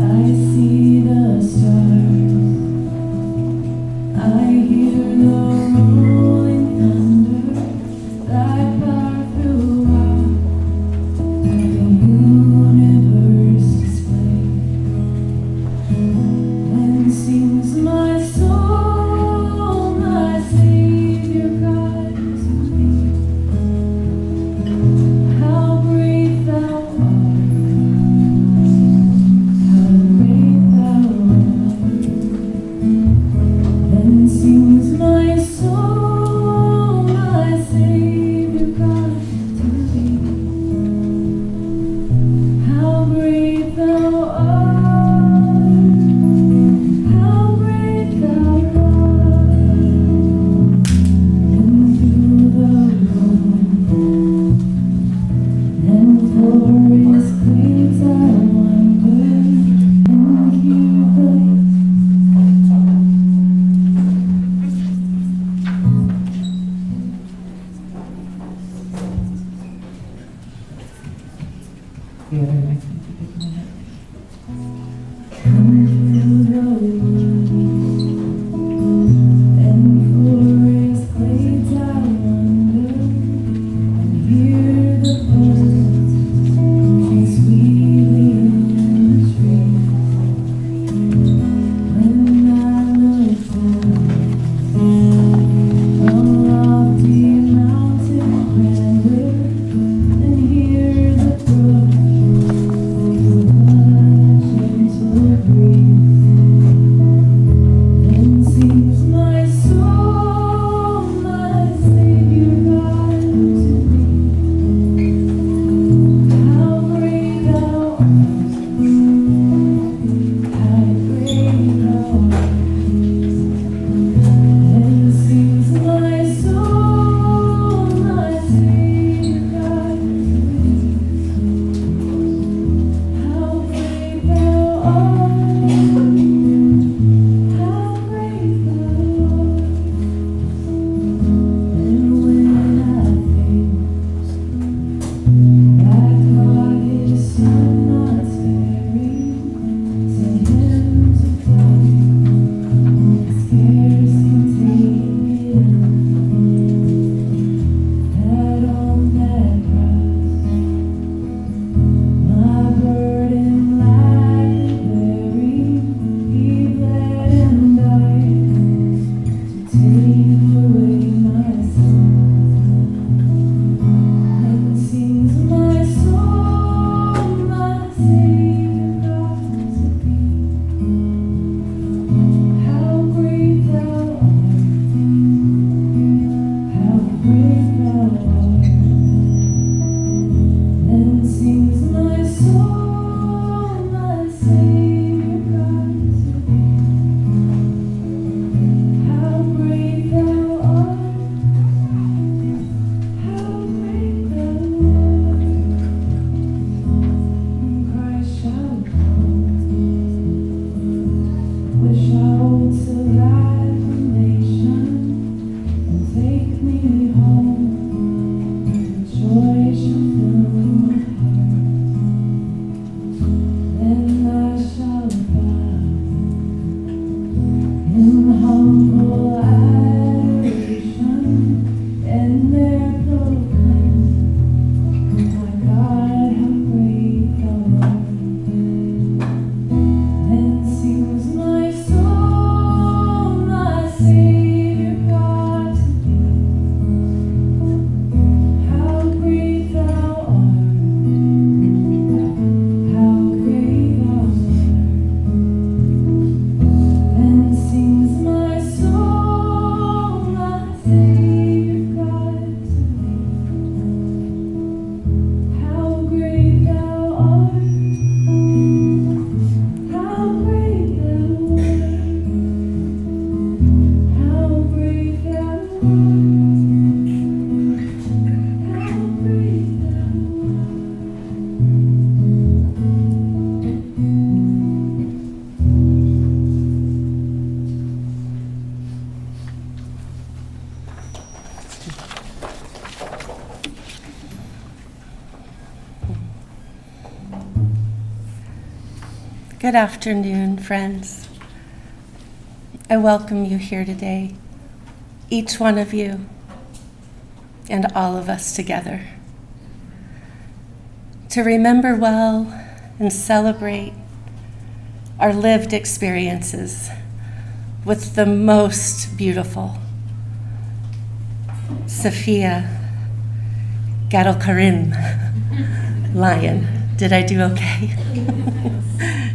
I see the stars. Good afternoon, friends. I welcome you here today, each one of you, and all of us together, to remember well and celebrate our lived experiences with the most beautiful Safia Lyon. Did I do okay?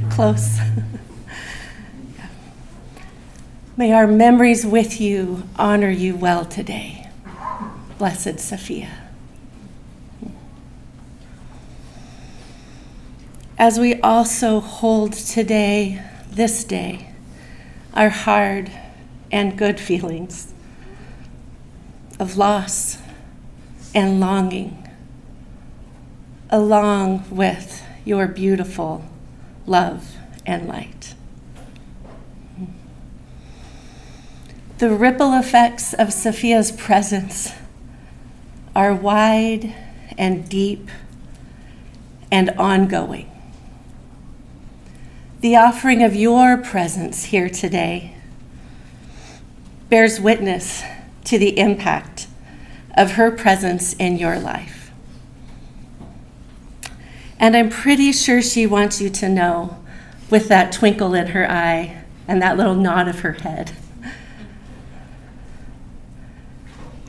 Close. May our memories with you honor you well today. Blessed Safia. As we also hold today, this day, our hard and good feelings of loss and longing, along with your beautiful love and light. The ripple effects of Safia's presence are wide and deep and ongoing. The offering of your presence here today bears witness to the impact of her presence in your life. And I'm pretty sure she wants you to know, with that twinkle in her eye and that little nod of her head,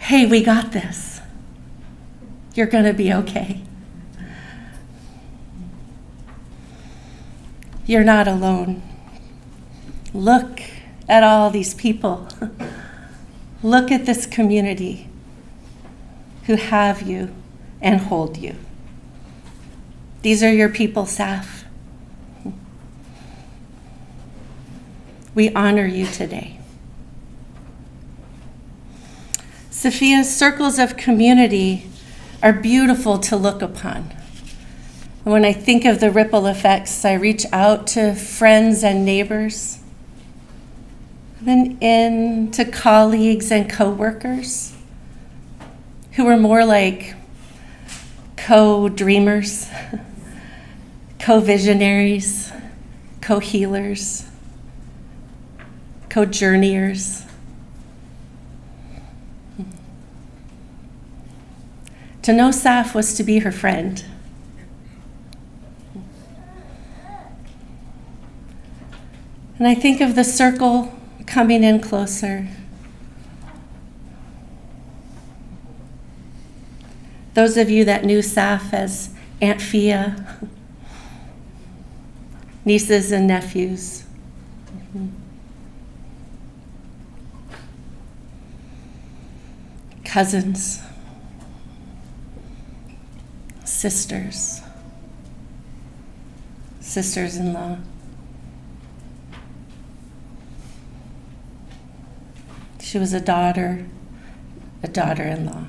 hey, we got this. You're going to be okay. You're not alone. Look at all these people. Look at this community who have you and hold you. These are your people, Saf. We honor you today. Safia's circles of community are beautiful to look upon. And when I think of the ripple effects, I reach out to friends and neighbors, then in to colleagues and co-workers who are more like co-dreamers, co-visionaries, co-healers, co-journeyers. To know Saf was to be her friend. And I think of the circle coming in closer. Those of you that knew Saf as Aunt Fia, nieces and nephews. Cousins, sisters-in-law. She was a daughter-in-law.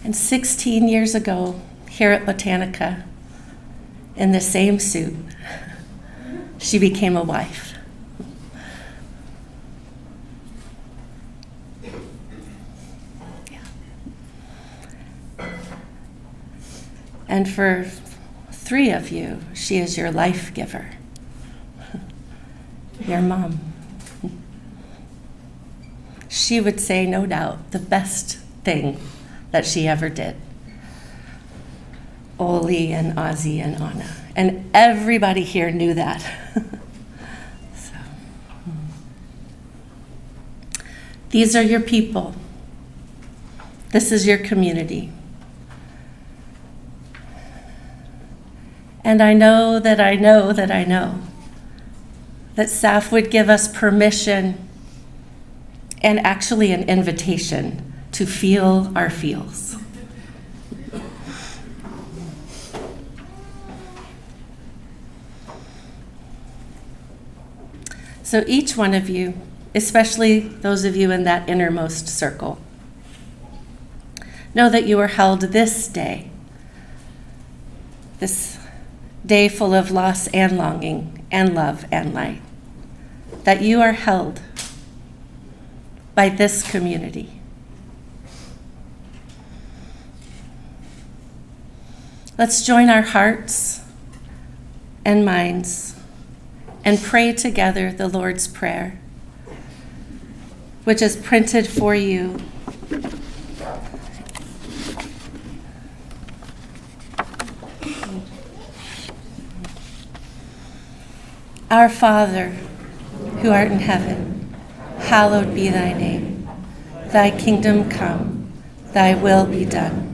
And 16 years ago, here at Botanica, in the same suit, she became a wife. Yeah. And for 3 of you, she is your life giver, your mom. She would say, no doubt, the best thing that she ever did. Oli and Ozzy and Anna. And everybody here knew that. So, these are your people. This is your community. And I know that Saf would give us permission and actually an invitation to feel our feels. So each one of you, especially those of you in that innermost circle, know that you are held this day, this day full of loss and longing and love and light, that you are held by this community. Let's join our hearts and minds and pray together the Lord's Prayer, which is printed for you. Our Father, who art in heaven, hallowed be thy name. Thy kingdom come, thy will be done,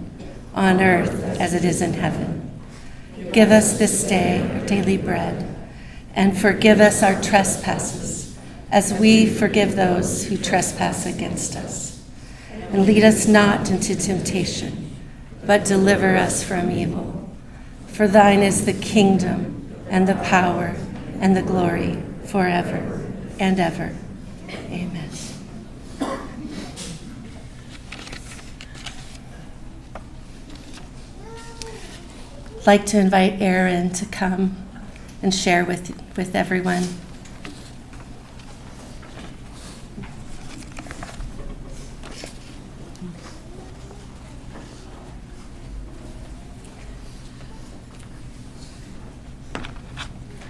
on earth as it is in heaven. Give us this day our daily bread, and forgive us our trespasses, as we forgive those who trespass against us. And lead us not into temptation, but deliver us from evil. For thine is the kingdom, and the power, and the glory, forever and ever. Amen. I'd like to invite Aaron to come and share with everyone.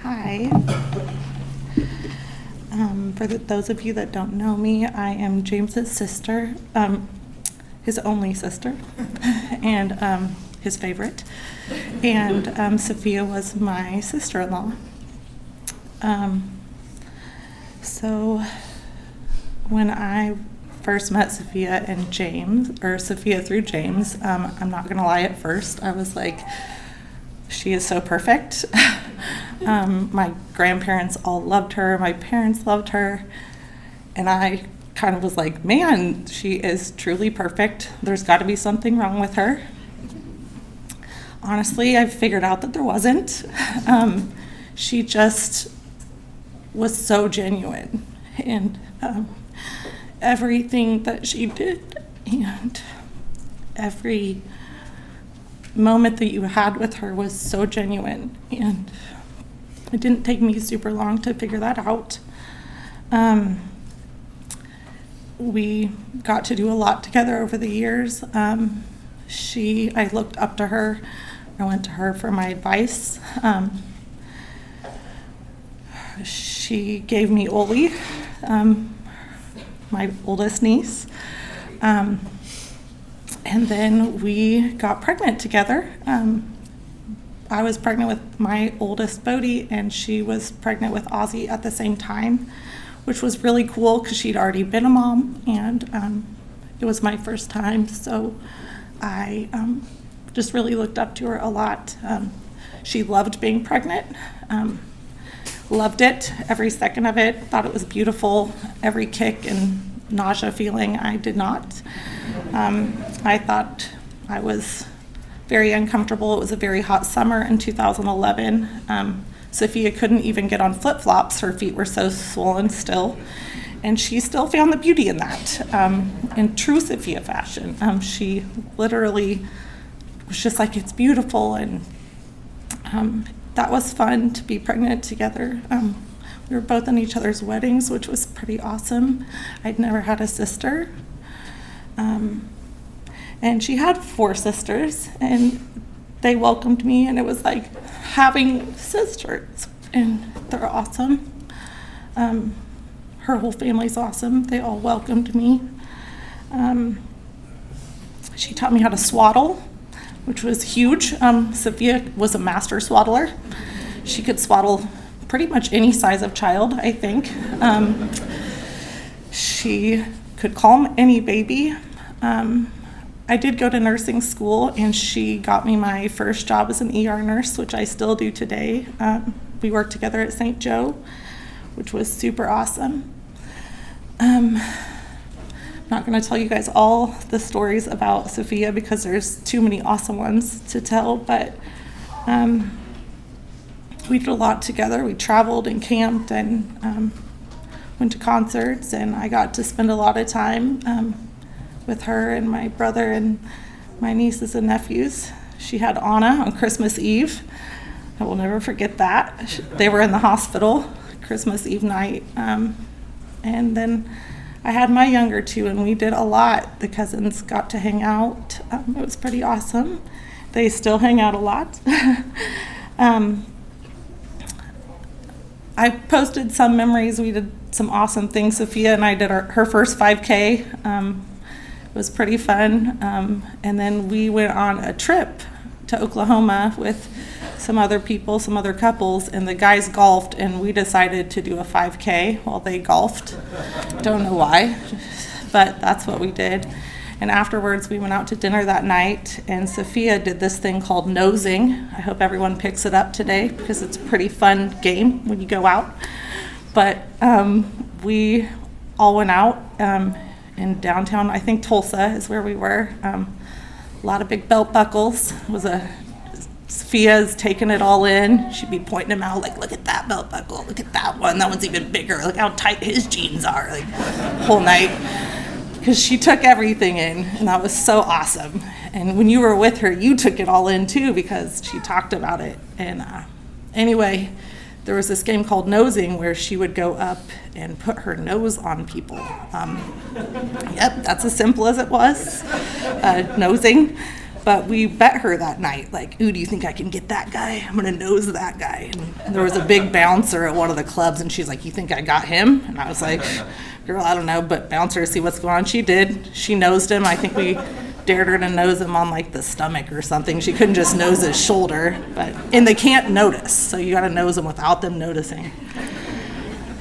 Hi. For those of you that don't know me, I am James's sister, his only sister, and his favorite. And Safia was my sister-in-law. So when I first met Safia and James, or Safia through James, I'm not going to lie, at first I was like, she is so perfect. My grandparents all loved her. My parents loved her. And I kind of was like, man, she is truly perfect. There's got to be something wrong with her. Honestly, I figured out that there wasn't. She just was so genuine. And everything that she did and every moment that you had with her was so genuine, and it didn't take me super long to figure that out. We got to do a lot together over the years. I looked up to her. I went to her for my advice. She gave me Oli, my oldest niece. And then we got pregnant together. I was pregnant with my oldest, Bodie, and she was pregnant with Ozzy at the same time, which was really cool because she'd already been a mom, and it was my first time, so I just really looked up to her a lot. She loved being pregnant, loved it, every second of it, thought it was beautiful, every kick and nausea feeling. I did not. I thought I was very uncomfortable. It was a very hot summer in 2011. Safia couldn't even get on flip-flops. Her feet were so swollen still. And she still found the beauty in that, in true Safia fashion. She literally was just like, it's beautiful. And that was fun to be pregnant together. We were both in each other's weddings, which was pretty awesome. I'd never had a sister. And she had 4 sisters, and they welcomed me, and it was like having sisters, and they're awesome. Her whole family's awesome. They all welcomed me. She taught me how to swaddle, which was huge. Safia was a master swaddler. She could swaddle pretty much any size of child, I think. She could calm any baby. I did go to nursing school, and she got me my first job as an ER nurse, which I still do today. We worked together at St. Joe, which was super awesome. I'm not going to tell you guys all the stories about Safia because there's too many awesome ones to tell, but we did a lot together. We traveled and camped and went to concerts, and I got to spend a lot of time with her and my brother and my nieces and nephews. She had Anna on Christmas Eve. I will never forget that. They were in the hospital Christmas Eve night. And then I had my younger two, and we did a lot. The cousins got to hang out. It was pretty awesome. They still hang out a lot. I posted some memories. We did some awesome things. Safia and I did her first 5K. It was pretty fun. And then we went on a trip to Oklahoma with some other people, some other couples, and the guys golfed, and we decided to do a 5K while they golfed. Don't know why, but that's what we did. And afterwards, we went out to dinner that night, and Safia did this thing called nosing. I hope everyone picks it up today because it's a pretty fun game when you go out. But we all went out in downtown, I think Tulsa is where we were. A lot of big belt buckles. Sophia's taking it all in. She'd be pointing them out, like, look at that belt buckle, look at that one, that one's even bigger, look how tight his jeans are, like, whole night. Because she took everything in, and that was so awesome. And when you were with her, you took it all in too, because she talked about it. And anyway, there was this game called nosing where she would go up and put her nose on people. Yep, that's as simple as it was, nosing. But we bet her that night, like, ooh, do you think I can get that guy? I'm gonna nose that guy. And there was a big bouncer at one of the clubs, and she's like, you think I got him? And I was like, girl, I don't know, but bouncer, see what's going on. She did. She nosed him. I think we dared her to nose him on, like, the stomach or something. She couldn't just nose his shoulder. And they can't notice, so you gotta nose them without them noticing.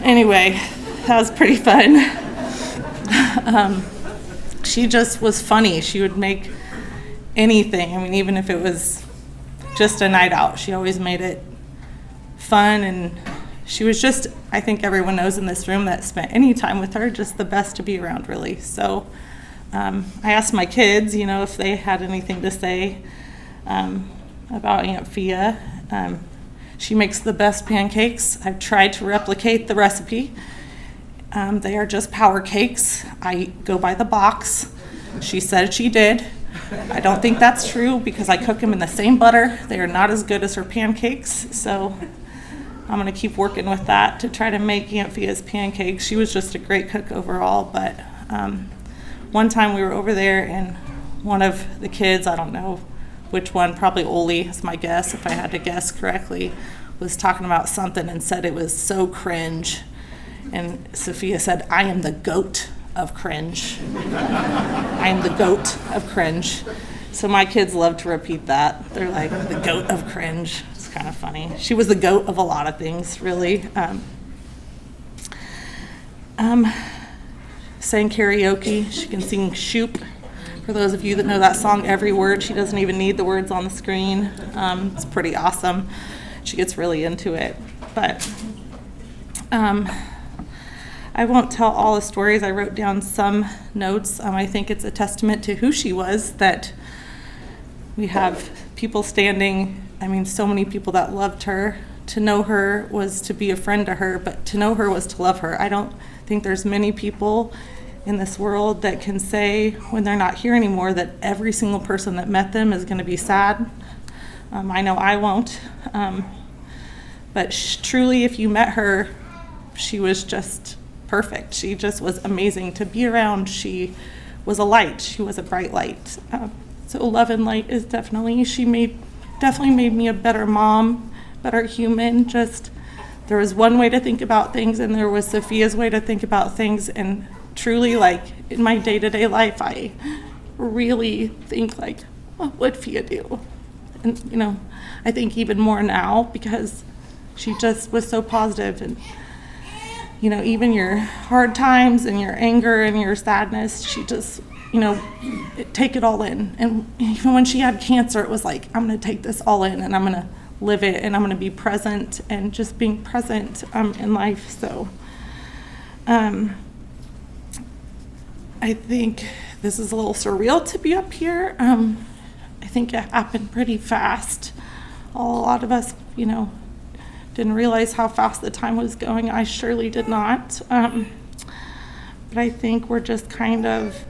Anyway, that was pretty fun. She just was funny. She would make anything. I mean, even if it was just a night out, she always made it fun. And she was just, I think everyone knows in this room that spent any time with her, just the best to be around, really. So I asked my kids, if they had anything to say about Aunt Fia. She makes the best pancakes. I've tried to replicate the recipe. They are just power cakes. I go by the box. She said she did. I don't think that's true because I cook them in the same butter. They are not as good as her pancakes, so I'm going to keep working with that to try to make Aunt Fia's pancakes. She was just a great cook overall, but one time we were over there and one of the kids, I don't know which one, probably Oli is my guess if I had to guess correctly, was talking about something and said it was so cringe. And Safia said, I am the goat of cringe. I am the goat of cringe. So my kids love to repeat that. They're like, the goat of cringe. It's kind of funny. She was the goat of a lot of things, really. Sang karaoke. She can sing Shoop. For those of you that know that song, every word, she doesn't even need the words on the screen. It's pretty awesome. She gets really into it. But I won't tell all the stories. I wrote down some notes. I think it's a testament to who she was that we have people standing, so many people that loved her. To know her was to be a friend to her, but to know her was to love her. I don't think there's many people in this world that can say when they're not here anymore that every single person that met them is going to be sad. I know I won't. But truly, if you met her, she was just perfect. She just was amazing to be around. She was a light. She was a bright light. So love and light is definitely made me a better mom, better human. Just there was one way to think about things, and there was Safia's way to think about things. And truly, like in my day-to-day life, I really think like, what would Fia do? And I think even more now because she just was so positive. And even your hard times and your anger and your sadness, she just, take it all in. And even when she had cancer, it was like, I'm going to take this all in and I'm going to live it and I'm going to be present and just being present in life. So I think this is a little surreal to be up here. I think it happened pretty fast. A lot of us, didn't realize how fast the time was going. I surely did not. But I think we're just kind of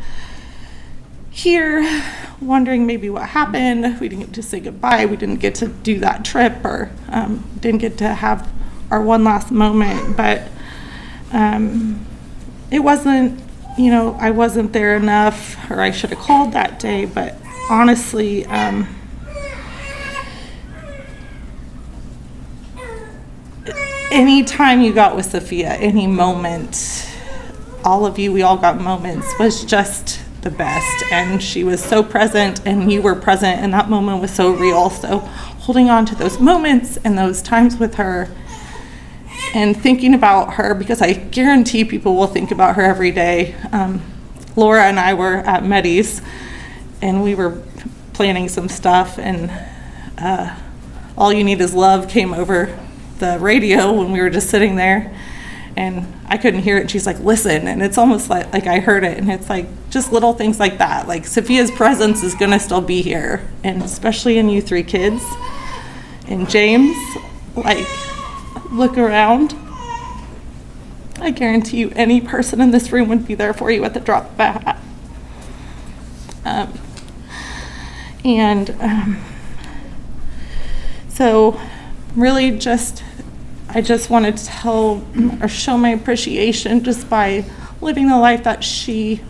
here wondering maybe what happened. We didn't get to say goodbye. We didn't get to do that trip or didn't get to have our one last moment. But it wasn't, I wasn't there enough or I should have called that day. But honestly, any time you got with Safia, any moment, all of you, we all got moments, was just the best. And she was so present, and you were present, and that moment was so real. So holding on to those moments and those times with her and thinking about her, because I guarantee people will think about her every day. Laura and I were at Meddy's, and we were planning some stuff, and All You Need Is Love came over the radio when we were just sitting there, and I couldn't hear it, and she's like, listen, and it's almost like I heard it, and it's like just little things like that, like Safia's presence is gonna still be here, and especially in you three kids. And James, like, look around. I guarantee you any person in this room would be there for you at the drop of a hat. So really I just wanted to tell or show my appreciation just by living the life that she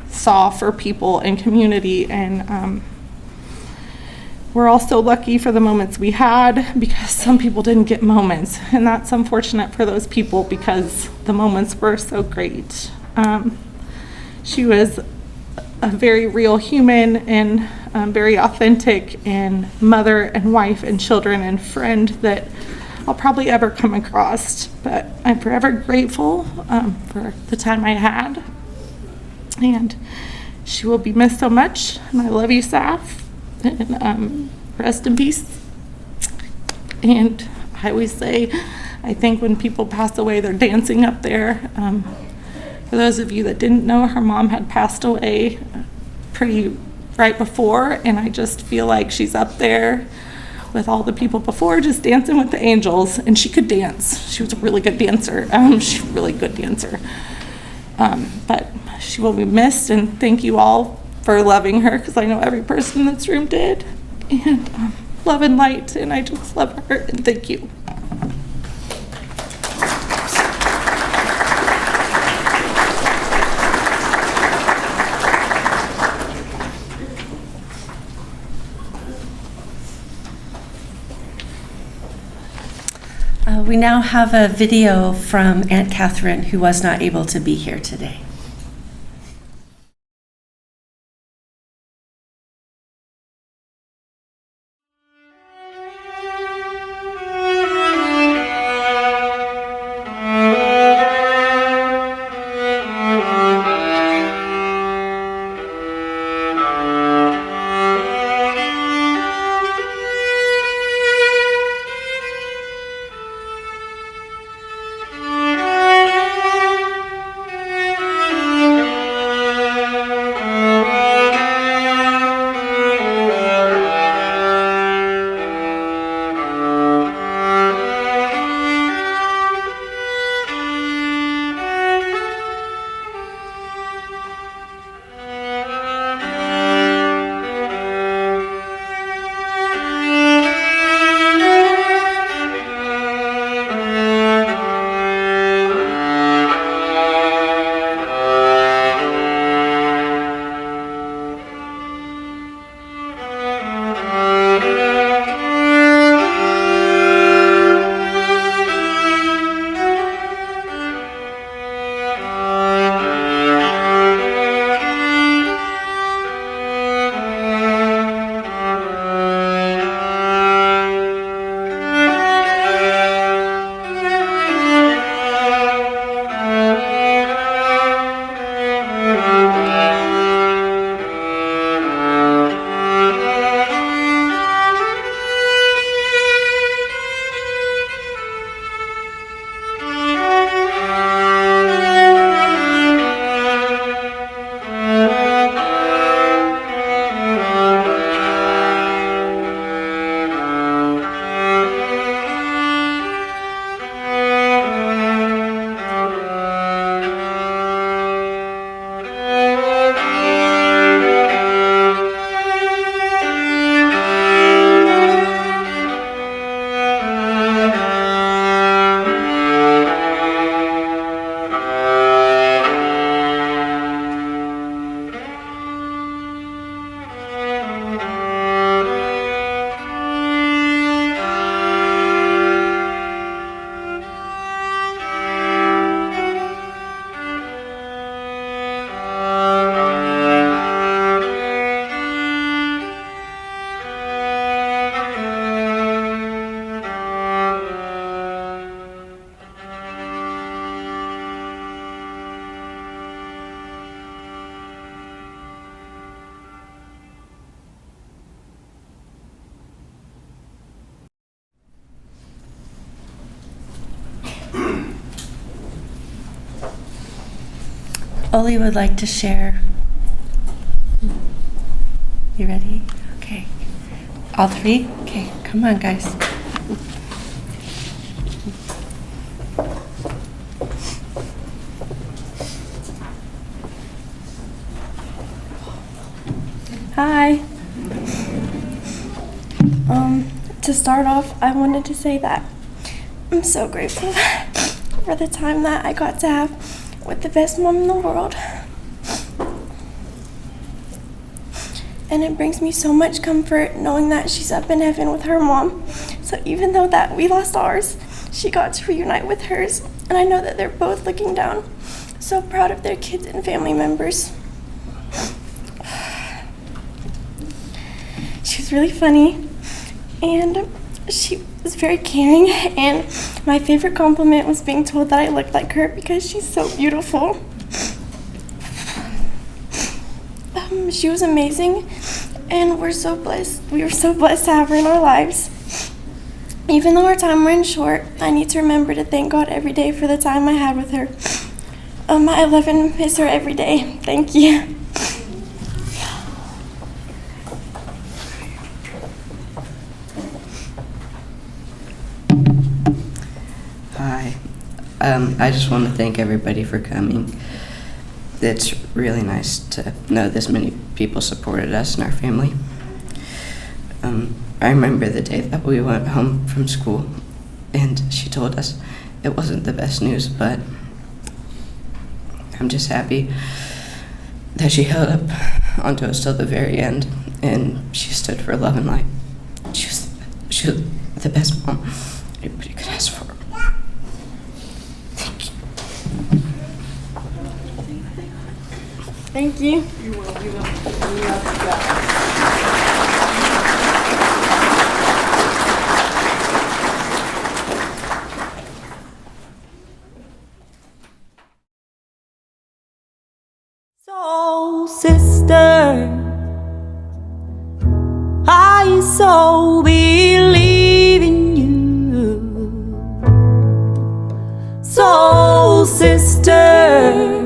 saw for people and community. And we're all so lucky for the moments we had, because some people didn't get moments, and that's unfortunate for those people because the moments were so great. She was a very real human, and very authentic, and mother and wife and children and friend that I'll probably ever come across. But I'm forever grateful for the time I had, and she will be missed so much. And I love you, Saf, and rest in peace. And I always say, I think when people pass away, they're dancing up there. For those of you that didn't know, her mom had passed away pretty right before, and I just feel like she's up there with all the people before, just dancing with the angels. And she could dance. She was a really good dancer. She's a really good dancer. But she will be missed, and thank you all for loving her, because I know every person in this room did. And love and light, and I just love her, and thank you. We now have a video from Aunt Catherine, who was not able to be here today. Oli would like to share. You ready? Okay. All three? Okay, come on, guys. Hi. To start off, I wanted to say that I'm so grateful for the time that I got to have with the best mom in the world. And it brings me so much comfort knowing that she's up in heaven with her mom. So even though that we lost ours, she got to reunite with hers. And I know that they're both looking down, so proud of their kids and family members. She was really funny, and she was very caring, and my favorite compliment was being told that I looked like her because she's so beautiful. She was amazing, and we're so blessed. We were so blessed to have her in our lives. Even though our time ran short, I need to remember to thank God every day for the time I had with her. I love and miss her every day. Thank you. Hi. I just want to thank everybody for coming. It's really nice to know this many people supported us and our family. I remember the day that we went home from school and she told us it wasn't the best news, but I'm just happy that she held up onto us till the very end and she stood for love and light. She was the best mom anybody could ask for. Thank you. Soul sister, I so believe in you. Soul sister,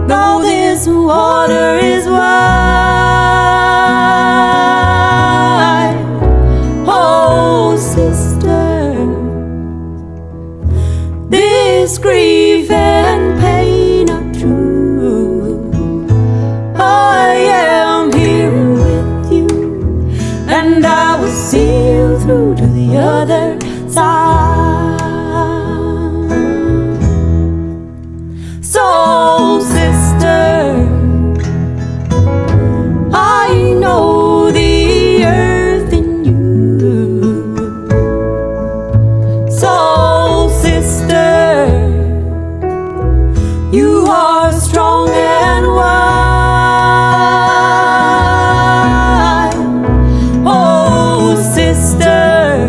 though this water is wide. Oh sister, this grief and pain are true. I am here with you, and I will see you through to the other side. Soul sister, I know the earth in you. Soul sister, you are strong and wise. Oh sister,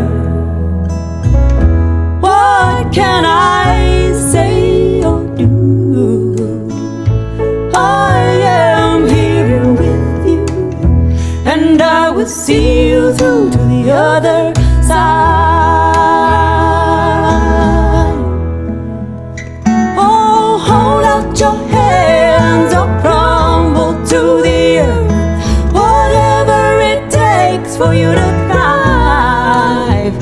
what can I say or do? I am here with you, and I will see you through to the other side. Oh, hold out your hands or crumble to the earth. Whatever it takes for you to thrive.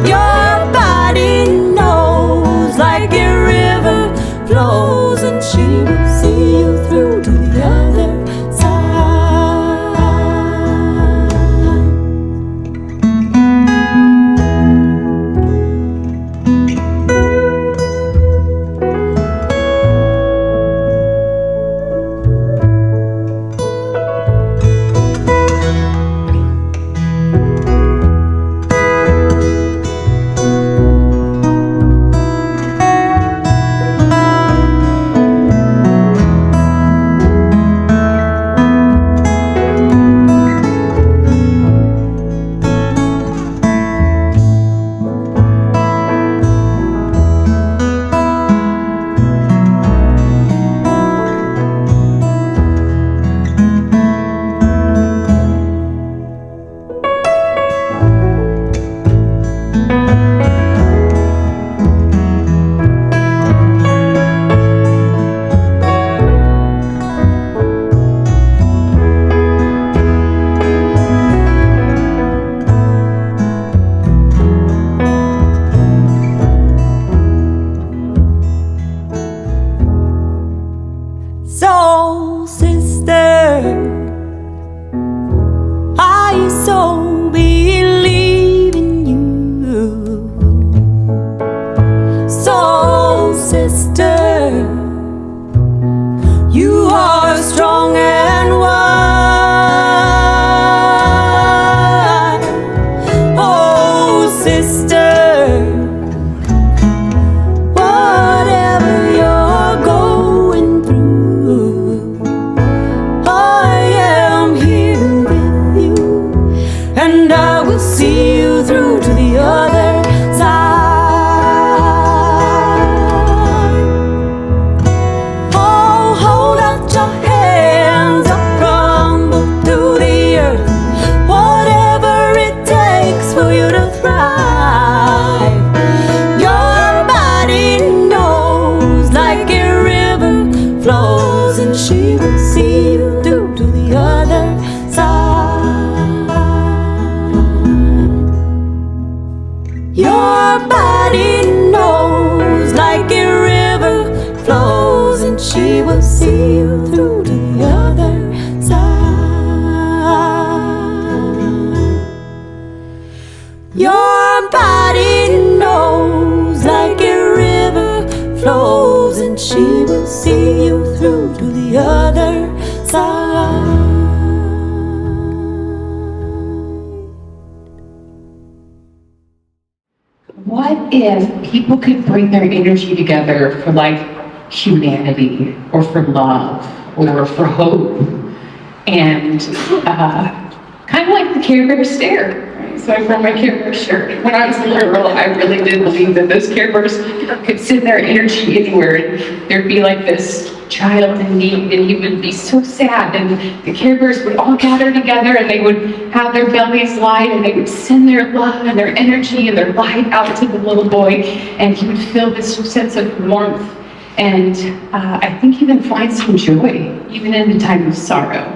Your body knows like a river flows, and she will see you through to the other side. body knows like a river flows, and she will see you through to the other side. Your body knows like a river flows, and she will see you through to the other side. What if people could bring their energy together for like humanity or for love or for hope and kind of like the Care Bear stare. Right? So I wore my Care Bear shirt. When I was a little girl, I really did believe that those Care Bears could send their energy anywhere, and there'd be like this child in need, and he would be so sad, and the Care Bears would all gather together, and they would have their bellies light, and they would send their love and their energy and their light out to the little boy, and he would feel this sense of warmth, and I think even find some joy, even in the time of sorrow.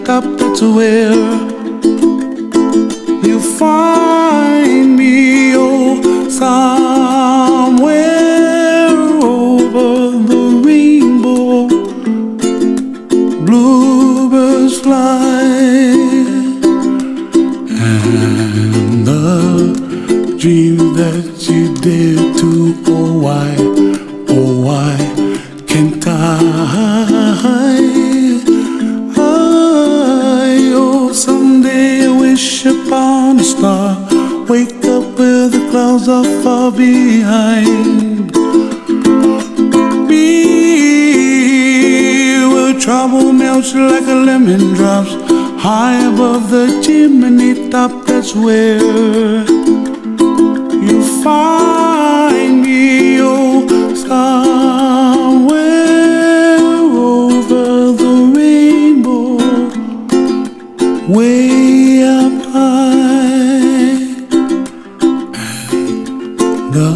That's where you find me, oh, somewhere over the rainbow. Bluebirds fly, and the dreams that you dare to, oh why can't I? Someday I wish upon a star, wake up where the clouds are far behind me, where trouble melts like a lemon drops high above the chimney top. That's where you find me, oh, somewhere over the rainbow, way up high, and the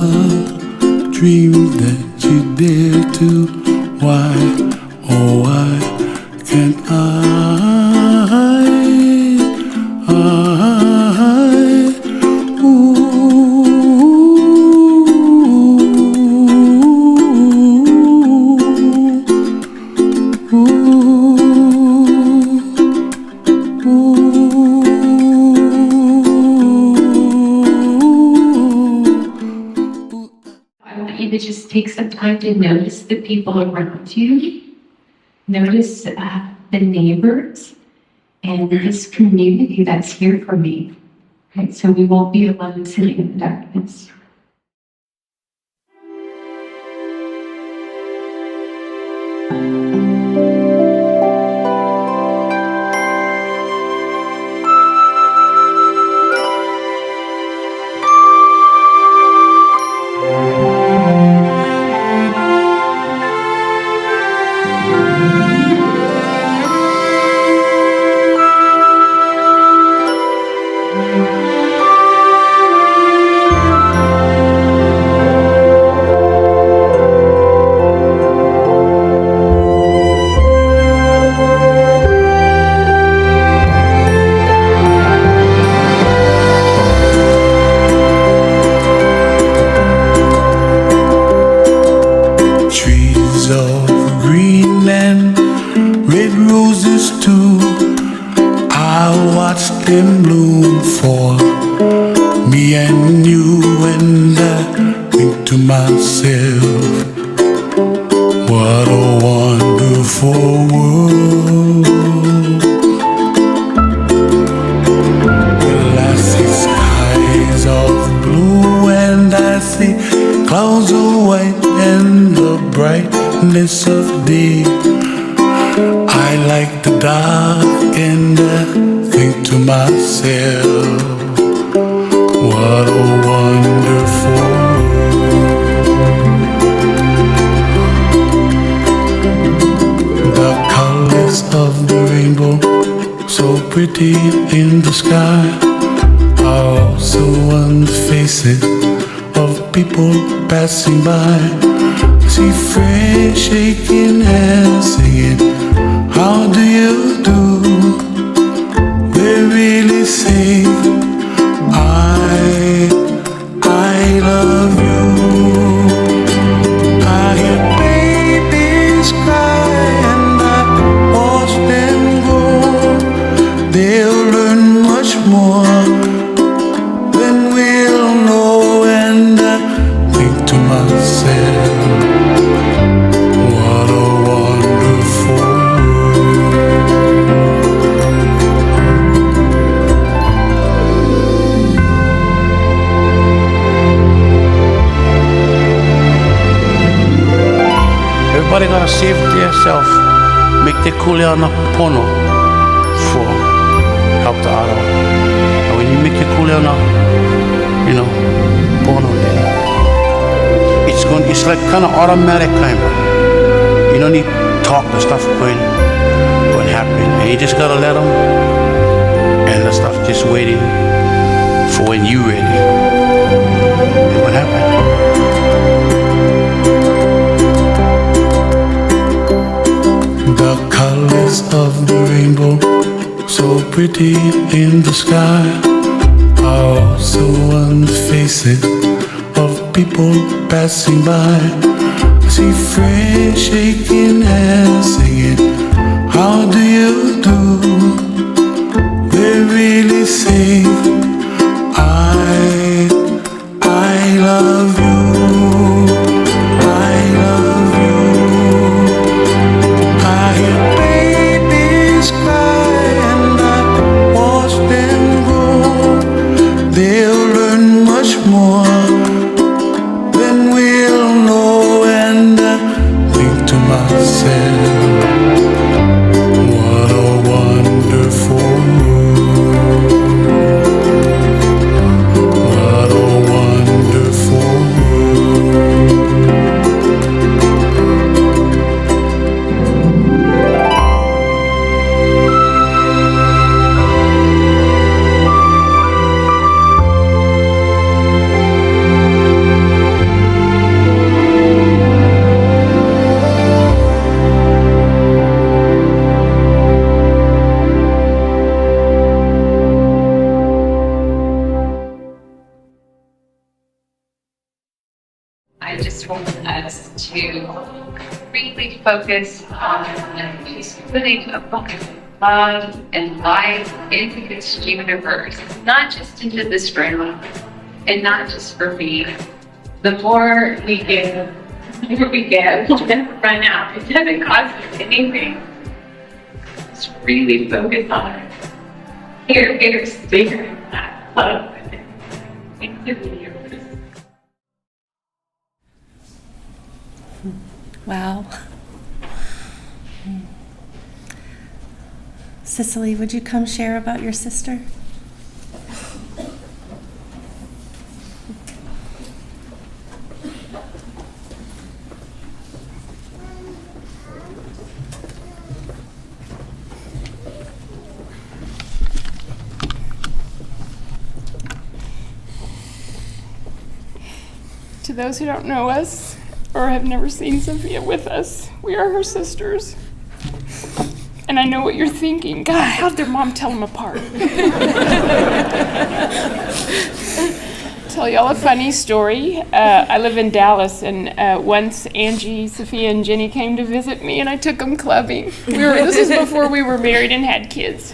dreams that you dare to, why, oh why can't I? To just take some time to notice the people around you, notice the neighbors and this community that's here for me. Okay, so we won't be alone sitting in the darkness. and you, and I think to myself, what a wonderful world. Well, I see skies of blue and I see clouds of white and the brightness of day. I like the dark and I think to myself, what a wonderful world. The colors of the rainbow, so pretty in the sky, are also on the faces of people passing by. See friends shaking hands, singing, how do you do? They really say, I love you. I hear babies cry and I watch them grow. They'll learn much more than we'll know, and I think to myself, what a wonderful world. Everybody gotta save themselves, make the kuleana pono for help the other. And when you make your kuleana, pono there, it's like kind of automatic kind of. You don't need talk, the stuff going happen, and you just gotta let them, and the stuff just waiting for when you ready. And what happened? The colors of the rainbow, so pretty in the sky, are also on the faces of people passing by. I see friends shaking hands, singing, how do you do? They really say, I love you. I love you. I hear babies cry and I watch them grow. They'll learn much more than we'll know, and I think to myself, what a wonderful world. What a wonderful world. I just want us to really focus on just putting a bucket of love and light into this universe, not just into this room, and not just for me. The more we give, we'll never run out. It doesn't cost us anything. Just really focus on it. Here's bigger that love into the universe. Wow. Cicely, would you come share about your sister? To those who don't know us or have never seen Safia with us, we are her sisters. And I know what you're thinking. God, how'd their mom tell them apart? Tell y'all a funny story. I live in Dallas, and once Angie, Safia, and Jenny came to visit me, and I took them clubbing. This is before we were married and had kids.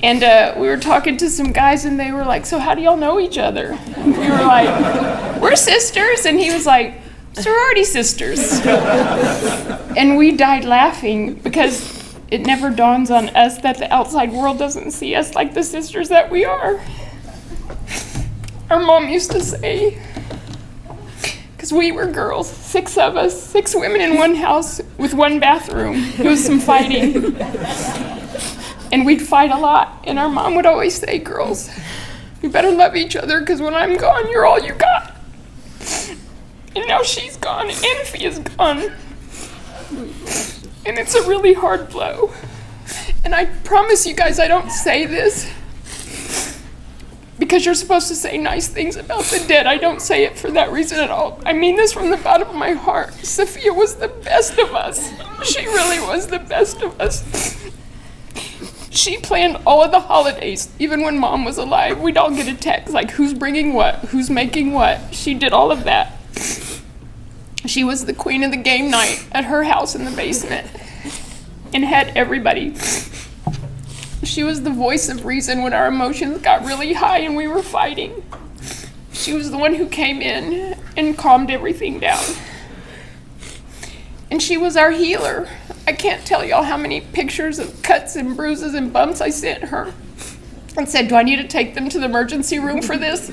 And we were talking to some guys, and they were like, so how do y'all know each other? And we were like, we're sisters. And he was like, sorority sisters. And we died laughing because it never dawns on us that the outside world doesn't see us like the sisters that we are. Our mom used to say, because we were girls, 6 of us, 6 women in one house with one bathroom. It was some fighting. And we'd fight a lot. And our mom would always say, girls, you better love each other because when I'm gone, you're all you got. And now she's gone and Fia's gone. And it's a really hard blow. And I promise you guys I don't say this because you're supposed to say nice things about the dead. I don't say it for that reason at all. I mean this from the bottom of my heart. Safia was the best of us. She really was the best of us. She planned all of the holidays. Even when Mom was alive, we'd all get a text like who's bringing what, who's making what. She did all of that. She was the queen of the game night at her house in the basement and had everybody. She was the voice of reason when our emotions got really high and we were fighting. She was the one who came in and calmed everything down. And she was our healer. I can't tell y'all how many pictures of cuts and bruises and bumps I sent her and said, do I need to take them to the emergency room for this?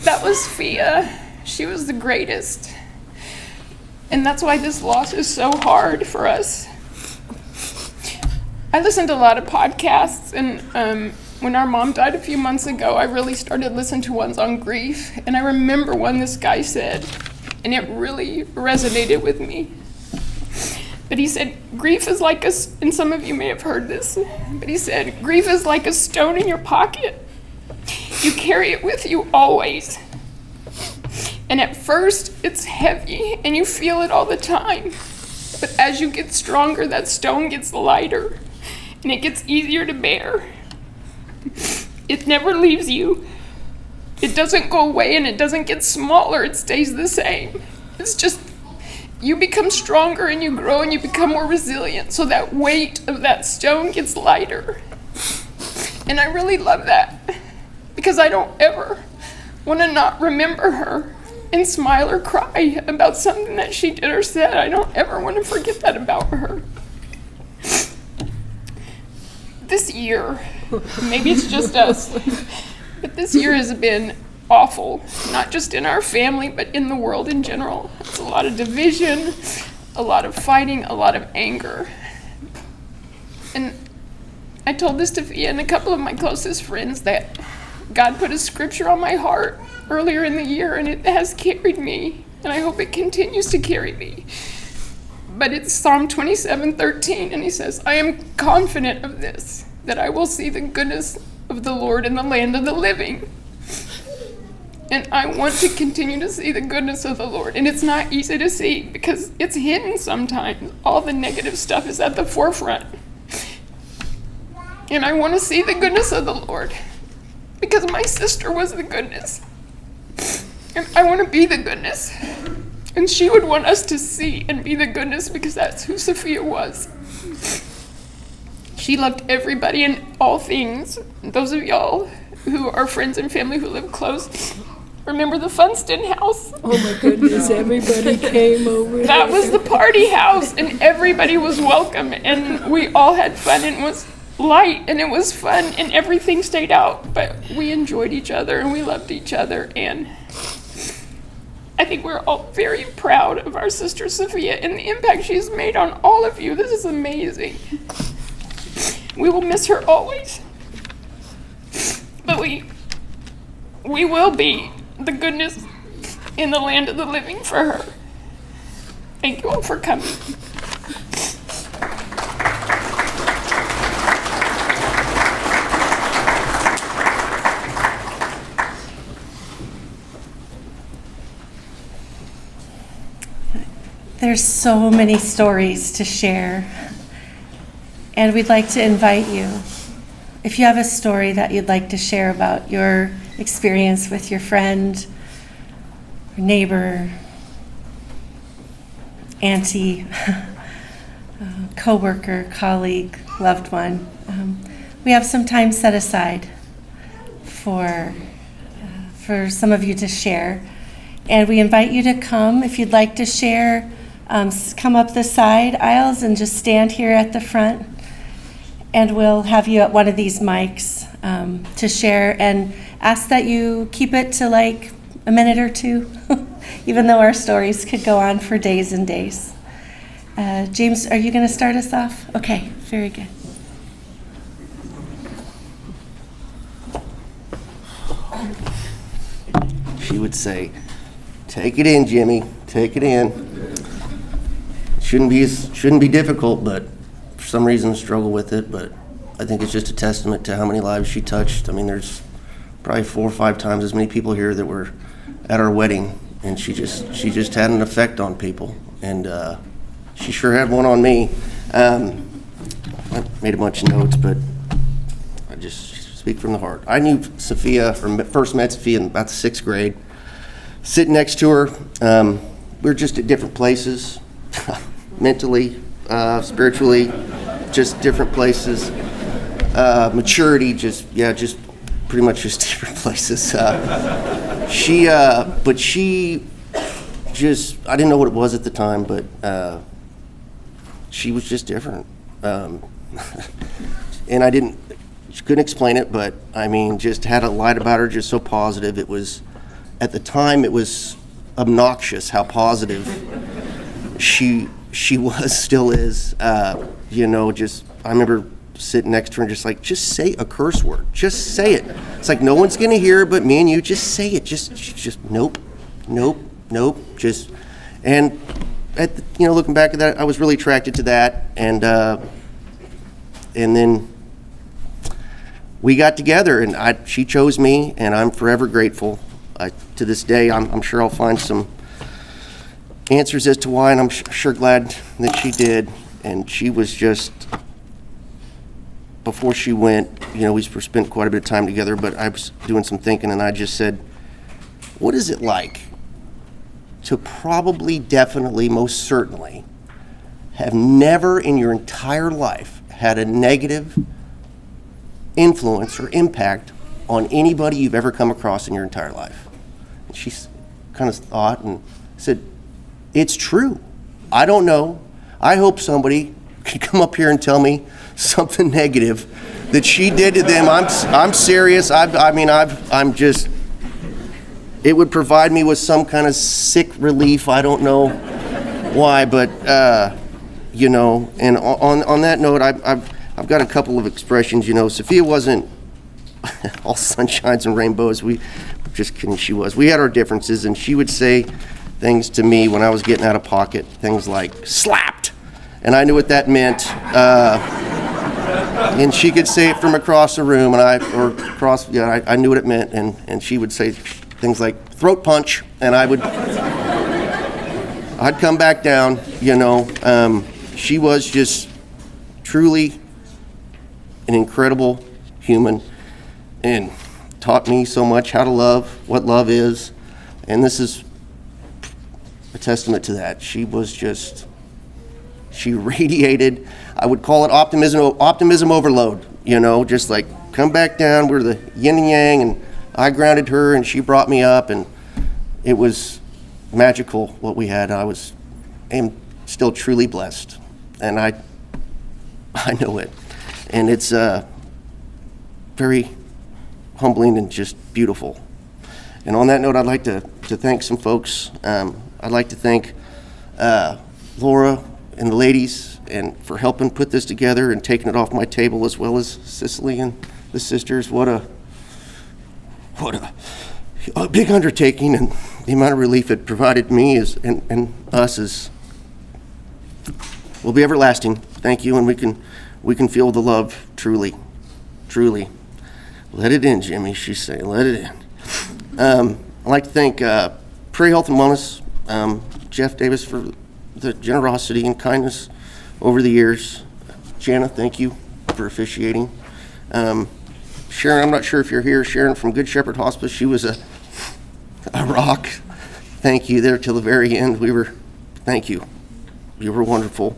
That was Fia. She was the greatest. And that's why this loss is so hard for us. I listened to a lot of podcasts, and when our mom died a few months ago, I really started listening to ones on grief. And I remember one this guy said, and it really resonated with me. But he said, grief is like a, and some of you may have heard this, but he said, grief is like a stone in your pocket. You carry it with you always. And at first, it's heavy, and you feel it all the time. But as you get stronger, that stone gets lighter, and it gets easier to bear. It never leaves you. It doesn't go away, and it doesn't get smaller. It stays the same. It's just, you become stronger, and you grow, and you become more resilient, so that weight of that stone gets lighter. And I really love that, because I don't ever want to not remember her and smile or cry about something that she did or said. I don't ever want to forget that about her. This year, maybe it's just us, but this year has been awful, not just in our family, but in the world in general. It's a lot of division, a lot of fighting, a lot of anger. And I told this to Fia and a couple of my closest friends that God put a scripture on my heart earlier in the year, and it has carried me, and I hope it continues to carry me. But it's Psalm 27:13, and he says, I am confident of this, that I will see the goodness of the Lord in the land of the living. And I want to continue to see the goodness of the Lord. And it's not easy to see because it's hidden sometimes. All the negative stuff is at the forefront. And I want to see the goodness of the Lord because my sister was the goodness. And I want to be the goodness. And she would want us to see and be the goodness because that's who Safia was. She loved everybody and all things. Those of y'all who are friends and family who live close, remember the Funston house? Oh my goodness, everybody came over. That was the party house, and everybody was welcome, and we all had fun, and it was light, and it was fun, and everything stayed out, but we enjoyed each other, and we loved each other, and I think we're all very proud of our sister Safia and the impact she's made on all of you. This is amazing. We will miss her always, but we will be the goodness in the land of the living for her. Thank you all for coming. There's so many stories to share, and we'd like to invite you. If you have a story that you'd like to share about your experience with your friend, or neighbor, auntie, coworker, colleague, loved one, we have some time set aside for some of you to share. And we invite you to come. If you'd like to share, come up the side aisles and just stand here at the front. And we'll have you at one of these mics to share, and ask that you keep it to like a minute or two, even though our stories could go on for days and days. James, are you going to start us off? Okay, very good. She would say, "Take it in, Jimmy, take it in." Shouldn't be difficult, but for some reason I struggle with it. But I think it's just a testament to how many lives she touched. I mean, there's probably 4 or 5 times as many people here that were at our wedding, and she just had an effect on people, and she sure had one on me. I made a bunch of notes, but I just speak from the heart. I knew Safia, or first met Safia in about the 6th grade. Sitting next to her, we were just at different places, mentally, spiritually, just different places. Maturity, just pretty much just different places. She just, I didn't know what it was at the time, but she was just different. And she couldn't explain it, but I mean, just had a light about her, just so positive. It was, at the time, it was obnoxious how positive she was, still is. Just, I remember sitting next to her and just like, just say a curse word, just say it. It's like, no one's gonna hear but me and you, just say it, just nope, just, and looking back at that, I was really attracted to that, and then we got together, and she chose me, and I'm forever grateful. To this day, I'm sure I'll find some answers as to why, and I'm sure glad that she did. And she was just, before she went, we spent quite a bit of time together, but I was doing some thinking, and I just said, what is it like to probably, definitely, most certainly have never in your entire life had a negative influence or impact on anybody you've ever come across in your entire life? And she kind of thought and said, it's true. I don't know. I hope somebody could come up here and tell me something negative that she did to them. I'm serious. I'm just, it would provide me with some kind of sick relief. I don't know why, but and on that note, I've got a couple of expressions. Safia wasn't all sunshines and rainbows. Just kidding, she was. We had our differences, and she would say things to me when I was getting out of pocket, things like slapped, and I knew what that meant. And she could say it from across the room, and I knew what it meant, and she would say things like throat punch, and I'd come back down. She was just truly an incredible human, and taught me so much how to love, what love is, and this is a testament to that. She radiated, I would call it optimism overload, just like, come back down, we're the yin and yang, and I grounded her, and she brought me up, and it was magical what we had. I am still truly blessed, and I know it, and it's very humbling and just beautiful. And on that note, I'd like to thank some folks. I'd like to thank Laura and the ladies and for helping put this together and taking it off my table, as well as Cicely and the sisters. What a big undertaking, and the amount of relief it provided me and us will be everlasting. Thank you, and we can feel the love truly. Let it in, Jimmy, she say, let it in. I'd like to thank Prairie Health and Wellness, Jeff Davis, for the generosity and kindness over the years. Jana, thank you for officiating. Sharon, I'm not sure if you're here, Sharon from Good Shepherd Hospice, she was a rock. Thank you there till the very end. Thank you. You were wonderful.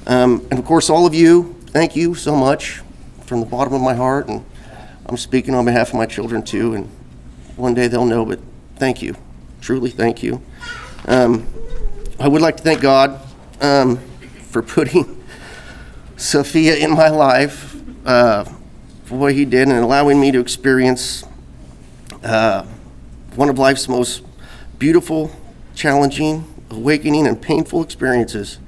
And of course, all of you, thank you so much from the bottom of my heart, and I'm speaking on behalf of my children too, and one day they'll know, but thank you. Truly, thank you. I would like to thank God for putting Safia in my life, for what he did and allowing me to experience one of life's most beautiful, challenging, awakening, and painful experiences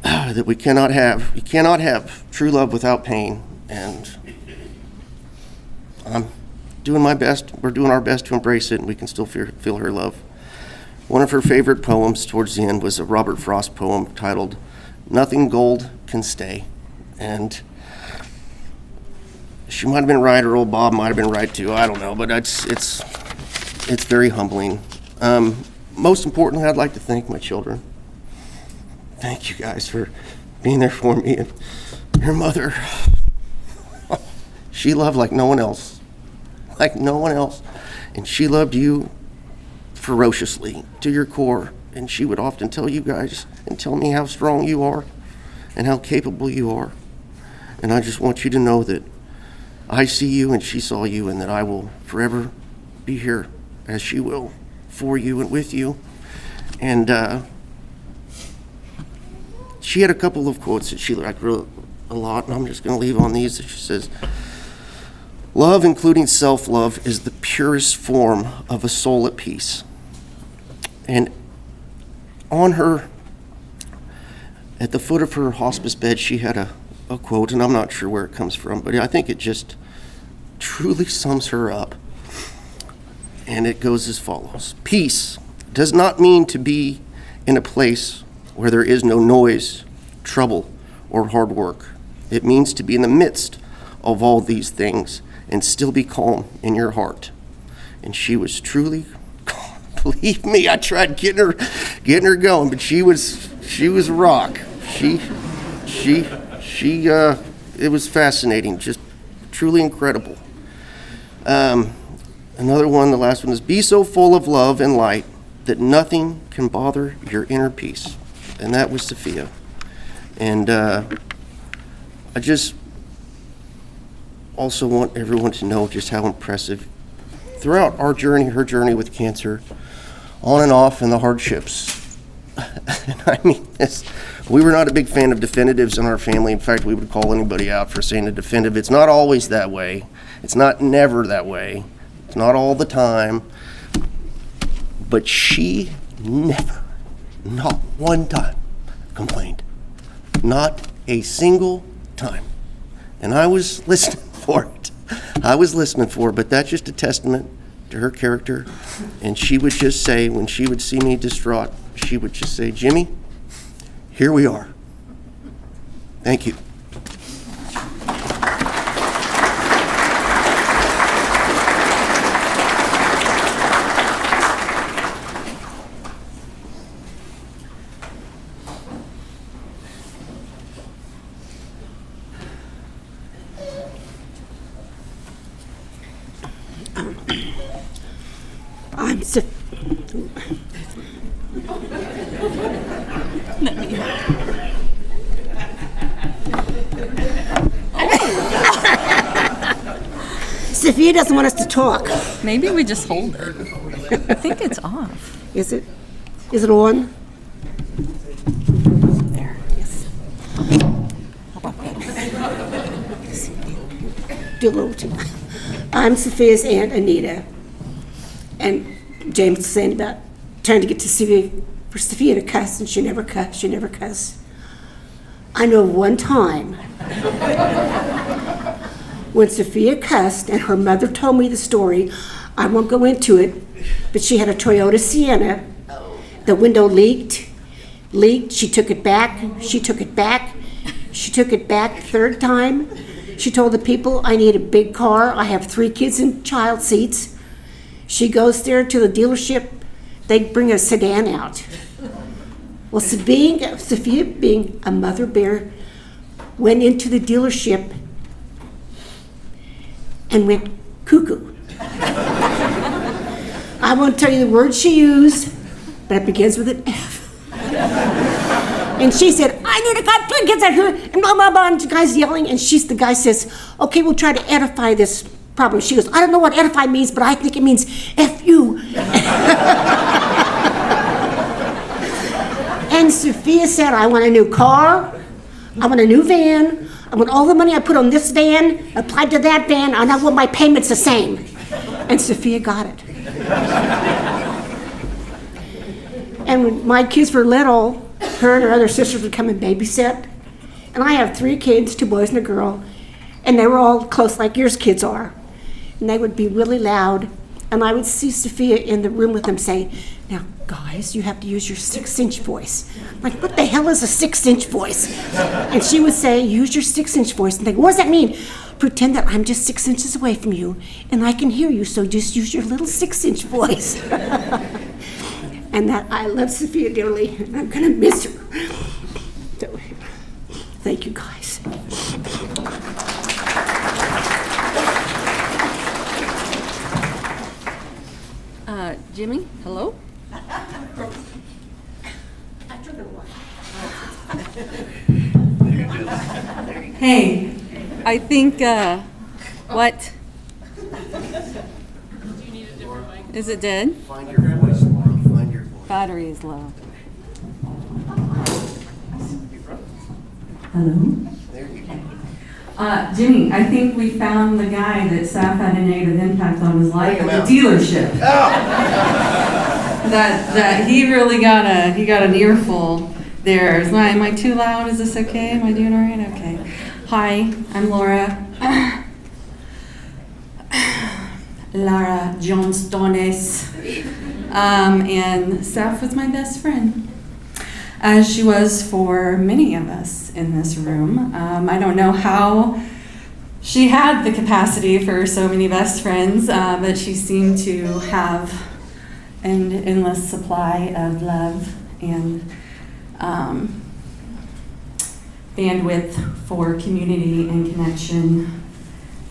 that we cannot have. You cannot have true love without pain, and I'm doing my best. We're doing our best to embrace it, and we can still feel her love. One of her favorite poems towards the end was a Robert Frost poem titled "Nothing Gold Can Stay," and she might have been right, or old Bob might have been right too. I don't know, but it's very humbling. Most importantly, I'd like to thank my children. Thank you guys for being there for me. And your mother, she loved like no one else, and she loved you ferociously to your core. And she would often tell you guys and tell me how strong you are and how capable you are. And I just want you to know that I see you and she saw you, and that I will forever be here, as she will, for you and with you. And she had a couple of quotes that she liked a lot, and I'm just going to leave on these. She says, "Love, including self-love, is the purest form of a soul at peace." And on her, at the foot of her hospice bed, she had a quote, and I'm not sure where it comes from, but I think it just truly sums her up. And it goes as follows: "Peace does not mean to be in a place where there is no noise, trouble, or hard work. It means to be in the midst of all these things and still be calm in your heart." And she was truly calm. Believe me, I tried getting her going, but she was a rock. It was fascinating, just truly incredible. Another one, the last one, is "Be so full of love and light that nothing can bother your inner peace." And that was Safia. And I just also want everyone to know just how impressive, throughout our journey, her journey with cancer, on and off, and the hardships. And I mean this, we were not a big fan of definitives in our family. In fact, we would call anybody out for saying a definitive. It's not always that way. It's not never that way. It's not all the time. But she never, not one time, complained. Not a single time. And I was listening for it. But that's just a testament to her character. And she would just say, when she would see me distraught, she would just say, "Jimmy, here we are. Thank you." I'm Safia doesn't want us to talk. Maybe we just hold it. I think it's off. Is it? Is it on? There, yes. Do a little too. I'm Safia's Aunt Anita. And James was saying about trying to get to Safia, for Safia to cuss, and she never cussed. I know one time when Safia cussed, and her mother told me the story. I won't go into it, but she had a Toyota Sienna. The window leaked. She took it back. Third time, she told the people, "I need a big car. I have 3 kids in child seats." She goes there to the dealership. They bring a sedan out. Well, Safia, being a mother bear, went into the dealership and went cuckoo. I won't tell you the word she used, but it begins with an F. And she said, I need to got 3 kids out here, and blah, blah, blah, and the guy's yelling, and the guy says, okay, we'll try to edify this problem. She goes, I don't know what edify means, but I think it means F you. And Safia said, I want a new car, I want a new van, I want all the money I put on this van, applied to that van, and I want my payments the same. And Safia got it. And when my kids were little, her and her other sisters would come and babysit. And I have 3 kids, 2 boys and a girl, and they were all close like yours kids are. And they would be really loud, and I would see Safia in the room with them say, now guys, you have to use your 6-inch voice. I'm like, what the hell is a 6-inch voice? And she would say, use your 6-inch voice. And they go, what does that mean? Pretend that I'm just 6 inches away from you, and I can hear you, so just use your little 6-inch voice. And that I love Safia dearly, and I'm gonna miss her. So, thank you guys. Jimmy, hello? Hey, I think, what? Is it dead? Find your voice, Laura. Find your voice. Battery is low. Hello? There you go. Jimmy, I think we found the guy that Saf had a negative impact on his life Bring him at the out. dealership. Oh! That he really got an earful there. Am I too loud? Is this okay? Am I doing all right? Okay. Hi, I'm Laura. Lara Johnstones. And Saf was my best friend, as she was for many of us in this room. I don't know how she had the capacity for so many best friends, but she seemed to have an endless supply of love and bandwidth for community and connection,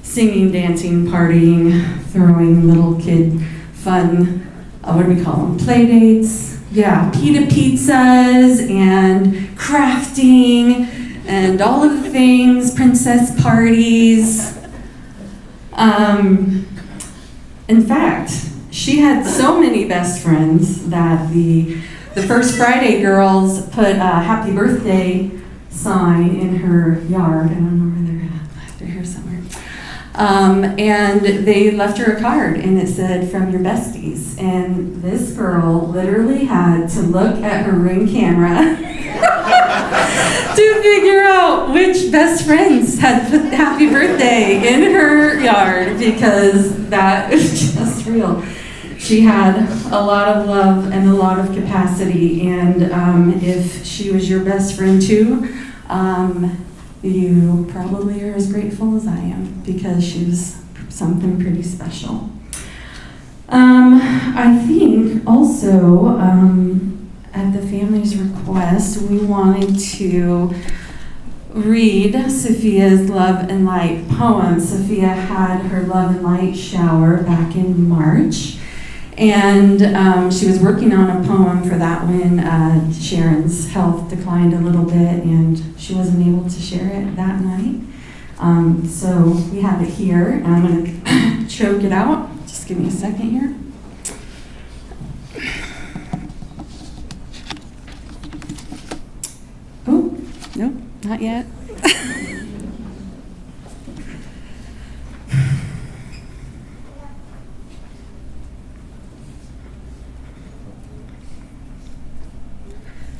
singing, dancing, partying, throwing little kid fun, what do we call them, play dates? Yeah, pita pizzas and crafting and all of the things, princess parties. In fact, she had so many best friends that the First Friday girls put a happy birthday sign in her yard. I don't know where they're at. They're here somewhere. And they left her a card, and it said, from your besties. And this girl literally had to look at her Ring camera to figure out which best friends had put happy birthday in her yard, because that is just real. She had a lot of love and a lot of capacity, and if she was your best friend too, you probably are as grateful as I am, because she was something pretty special. I think also, at the family's request, we wanted to read Safia's Love and Light poem. Safia had her Love and Light shower back in March, and she was working on a poem for that when Sharon's health declined a little bit, and she wasn't able to share it that night. So we have it here, and I'm going to choke it out. Just give me a second here. Oh, no, not yet.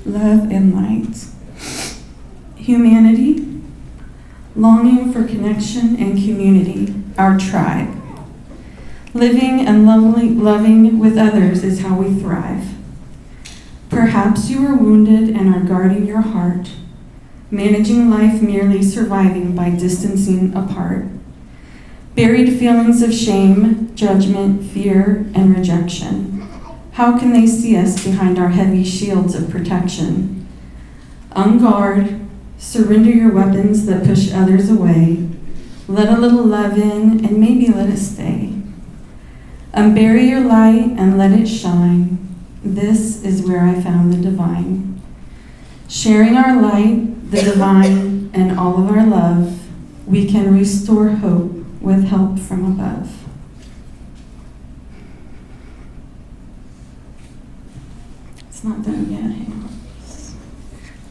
Love and light. Humanity, longing for connection and community, our tribe. Living and loving with others is how we thrive. Perhaps you are wounded and are guarding your heart, managing life merely surviving by distancing apart. Buried feelings of shame, judgment, fear, and rejection. How can they see us behind our heavy shields of protection? Unguard, surrender your weapons that push others away. Let a little love in and maybe let it stay. Unbury your light and let it shine. This is where I found the divine. Sharing our light, the divine, and all of our love, we can restore hope with help from above. It's not done yet. Hang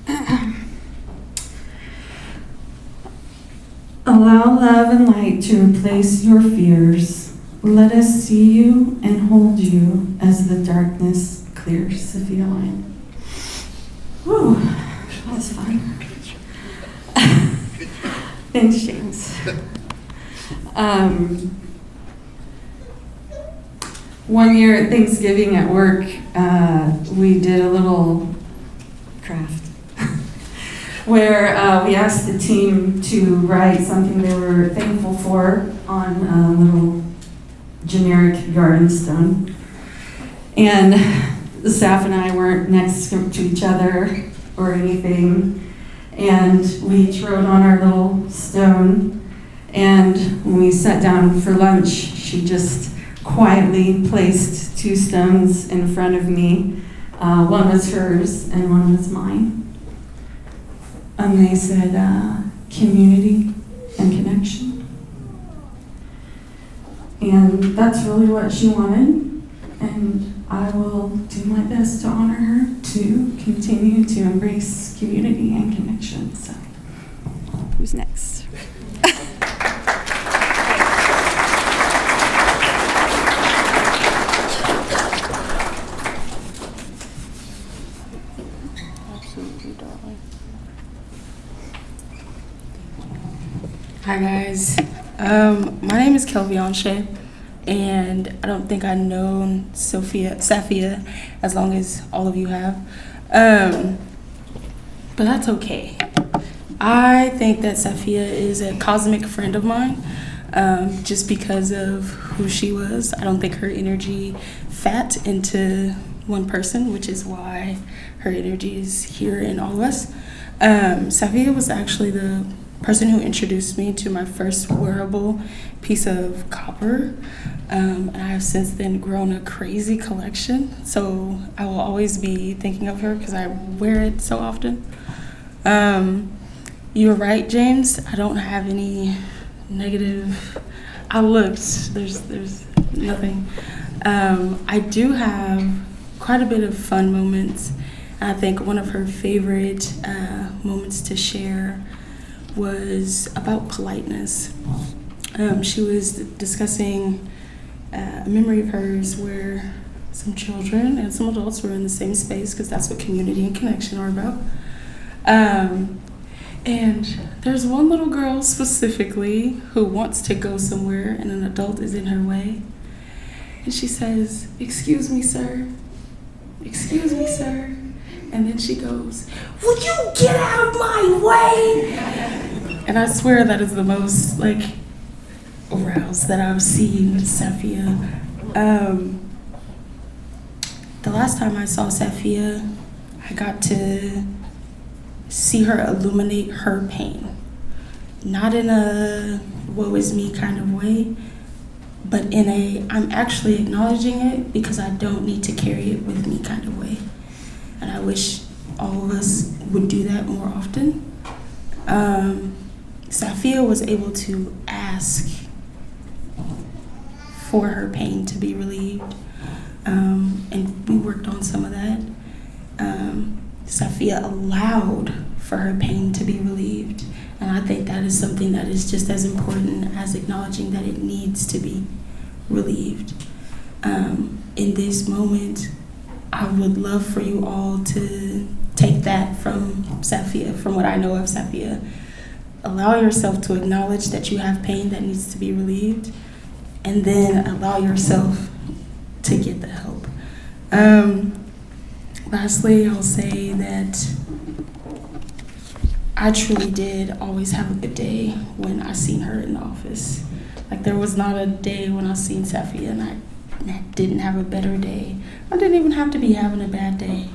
on. Allow love and light to replace your fears. Let us see you and hold you as the darkness clears. Safia, Lyon. Whew, that was fun. Thanks, James. One year at Thanksgiving at work, we did a little craft where we asked the team to write something they were thankful for on a little generic garden stone. And Saf and I weren't next to each other or anything. And we each wrote on our little stone. And when we sat down for lunch, she just quietly placed 2 stones in front of me. One was hers and one was mine. And they said, community and connection. And that's really what she wanted. And I will do my best to honor her, to continue to embrace community and connection. So, who's next? Hi guys, my name is Kelvianshe, and I don't think I've known Safia as long as all of you have, but that's okay. I think that Safia is a cosmic friend of mine, just because of who she was. I don't think her energy fat into one person, which is why her energy is here in all of us. Safia was actually the person who introduced me to my first wearable piece of copper, and I have since then grown a crazy collection, so I will always be thinking of her because I wear it so often. You were right, James. I don't have any negative. I looked. There's nothing. I do have quite a bit of fun moments. I think one of her favorite moments to share was about politeness. She was discussing a memory of hers where some children and some adults were in the same space, because that's what community and connection are about. And there's one little girl specifically who wants to go somewhere and an adult is in her way. And she says, "Excuse me, sir. Excuse me, sir." And then she goes, "Would you get out of my way?" And I swear that is the most, aroused that I've seen Safia. The last time I saw Safia, I got to see her illuminate her pain. Not in a woe is me kind of way, but in a I'm actually acknowledging it because I don't need to carry it with me kind of way. And I wish all of us would do that more often. Safia was able to ask for her pain to be relieved, and we worked on some of that. Safia allowed for her pain to be relieved, and I think that is something that is just as important as acknowledging that it needs to be relieved. In this moment, I would love for you all to take that from Safia, from what I know of Safia. Allow yourself to acknowledge that you have pain that needs to be relieved, and then allow yourself to get the help. Lastly, I'll say that I truly did always have a good day when I seen her in the office. There was not a day when I seen Safia and I didn't have a better day. I didn't even have to be having a bad day.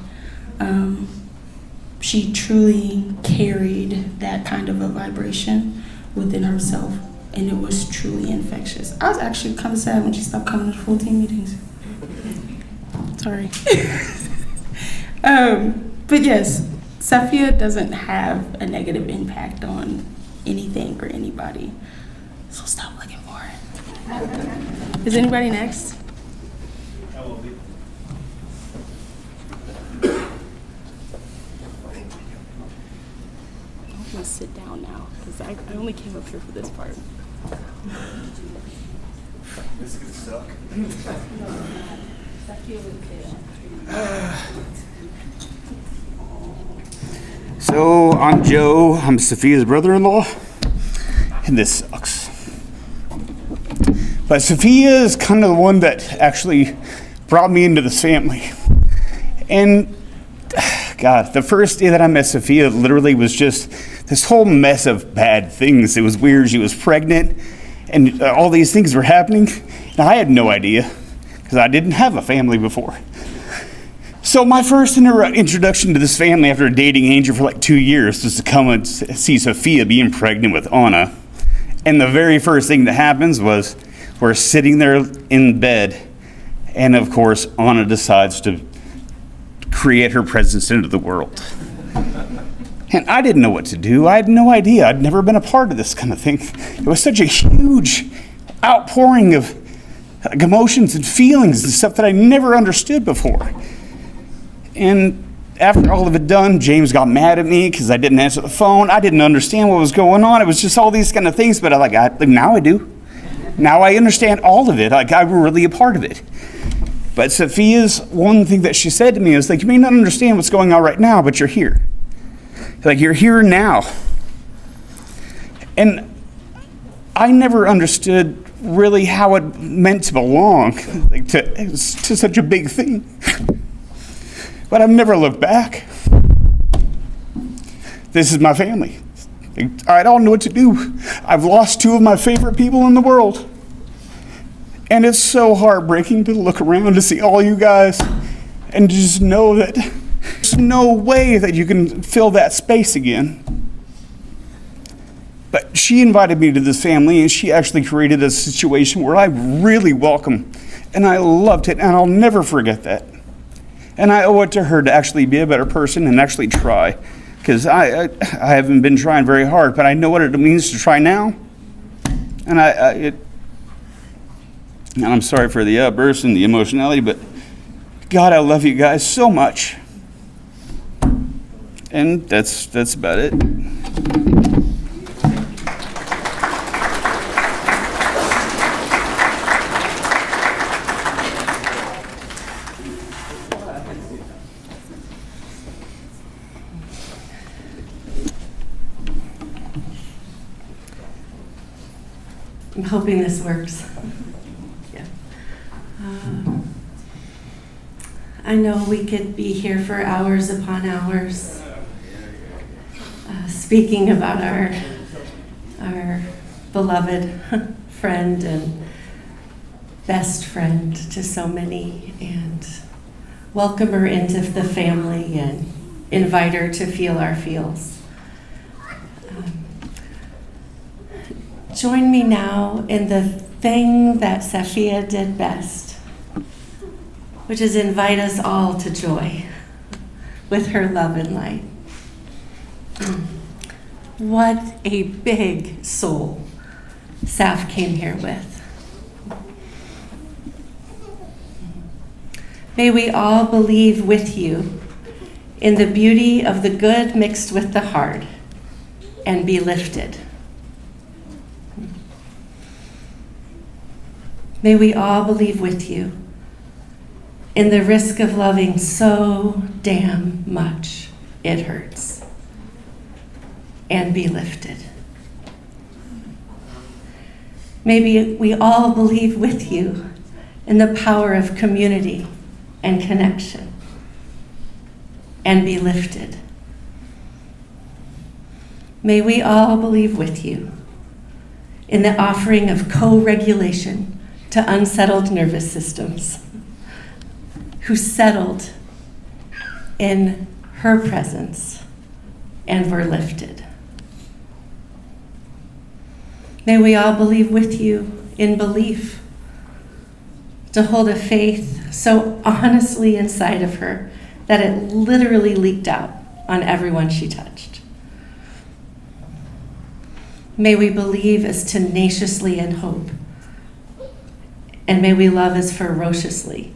She truly carried that kind of a vibration within herself, and it was truly infectious. I was actually kind of sad when she stopped coming to full team meetings. Sorry. But yes, Safia doesn't have a negative impact on anything or anybody. So stop looking for it. Is anybody next? I'm gonna sit down now because I only came up here for this part. This is gonna suck. So, I'm Joe. I'm Safia's brother-in-law, and this sucks. But Safia is kind of the one that actually brought me into this family. And, God, the first day that I met Safia literally was just this whole mess of bad things. It was weird. She was pregnant, and all these things were happening. And I had no idea, because I didn't have a family before. So my first introduction to this family after dating Angel for like 2 years was to come and see Safia being pregnant with Anna. And the very first thing that happens was we're sitting there in bed, and of course Anna decides to create her presence into the world. And I didn't know what to do. I had no idea. I'd never been a part of this kind of thing. It was such a huge outpouring of emotions and feelings and stuff that I never understood before. And after all of it done, James got mad at me because I didn't answer the phone. I didn't understand what was going on. It was just all these kind of things, but now I do. Now I understand all of it. I'm really a part of it. But Safia's one thing that she said to me was like, you may not understand what's going on right now, but you're here. Like, you're here now. And I never understood really how it meant to belong to such a big thing. But I've never looked back. This is my family. I don't know what to do. I've lost 2 of my favorite people in the world. And it's so heartbreaking to look around to see all you guys and to just know that there's no way that you can fill that space again. But she invited me to this family, and she actually created a situation where I really welcome, and I loved it, and I'll never forget that. And I owe it to her to actually be a better person and actually try. Because I haven't been trying very hard, but I know what it means to try now. And and I'm sorry for the outburst and the emotionality, but God, I love you guys so much. And that's about it. I'm hoping this works. Yeah. I know we could be here for hours upon hours speaking about our beloved friend and best friend to so many, and welcome her into the family and invite her to feel our feels. Join me now in the thing that Safia did best, which is invite us all to joy with her love and light. What a big soul Saf came here with. May we all believe with you in the beauty of the good mixed with the hard and be lifted. May we all believe with you in the risk of loving so damn much it hurts and be lifted. May we all believe with you in the power of community and connection and be lifted. May we all believe with you in the offering of co-regulation to unsettled nervous systems who settled in her presence and were lifted. May we all believe with you in belief, to hold a faith so honestly inside of her that it literally leaked out on everyone she touched. May we believe as tenaciously in hope, and may we love as ferociously.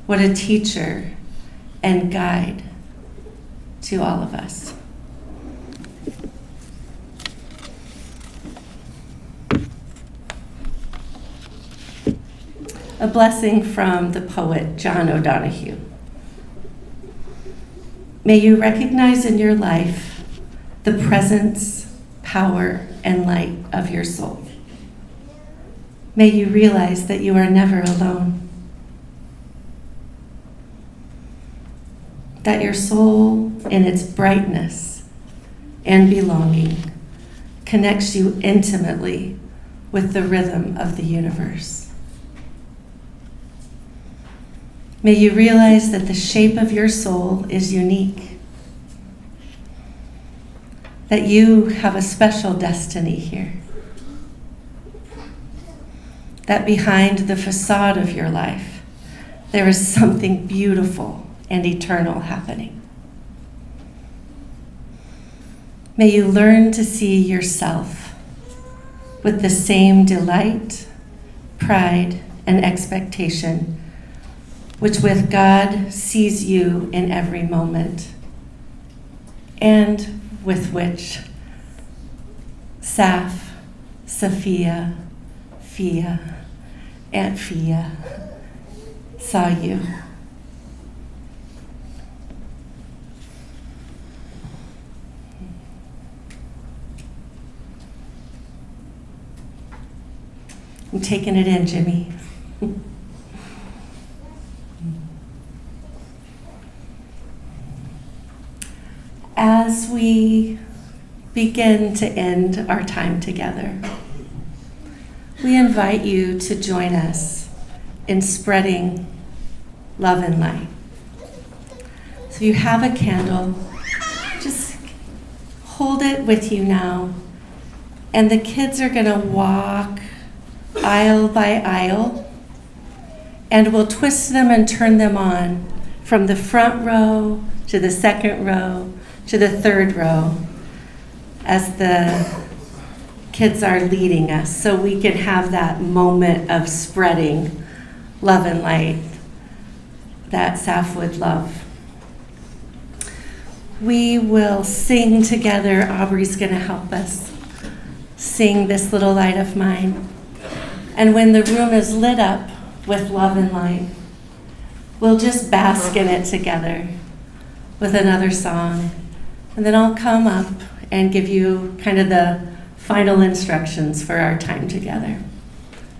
What a teacher and guide to all of us. A blessing from the poet John O'Donohue. May you recognize in your life the presence, power, and light of your soul. May you realize that you are never alone. That your soul, in its brightness and belonging, connects you intimately with the rhythm of the universe. May you realize that the shape of your soul is unique, that you have a special destiny here, that behind the facade of your life, there is something beautiful and eternal happening. May you learn to see yourself with the same delight, pride, and expectation which with God sees you in every moment, and with which Safia, Aunt Fia saw you. I'm taking it in, Jimmy. As we begin to end our time together, we invite you to join us in spreading love and light. So if you have a candle, just hold it with you now, and the kids are going to walk aisle by aisle, and we'll twist them and turn them on from the front row to the second row to the third row as the kids are leading us, so we can have that moment of spreading love and light that Saf would love. We will sing together. Aubrey's going to help us sing This Little Light of Mine. And when the room is lit up with love and light, we'll just bask in it together with another song. And then I'll come up and give you kind of the final instructions for our time together.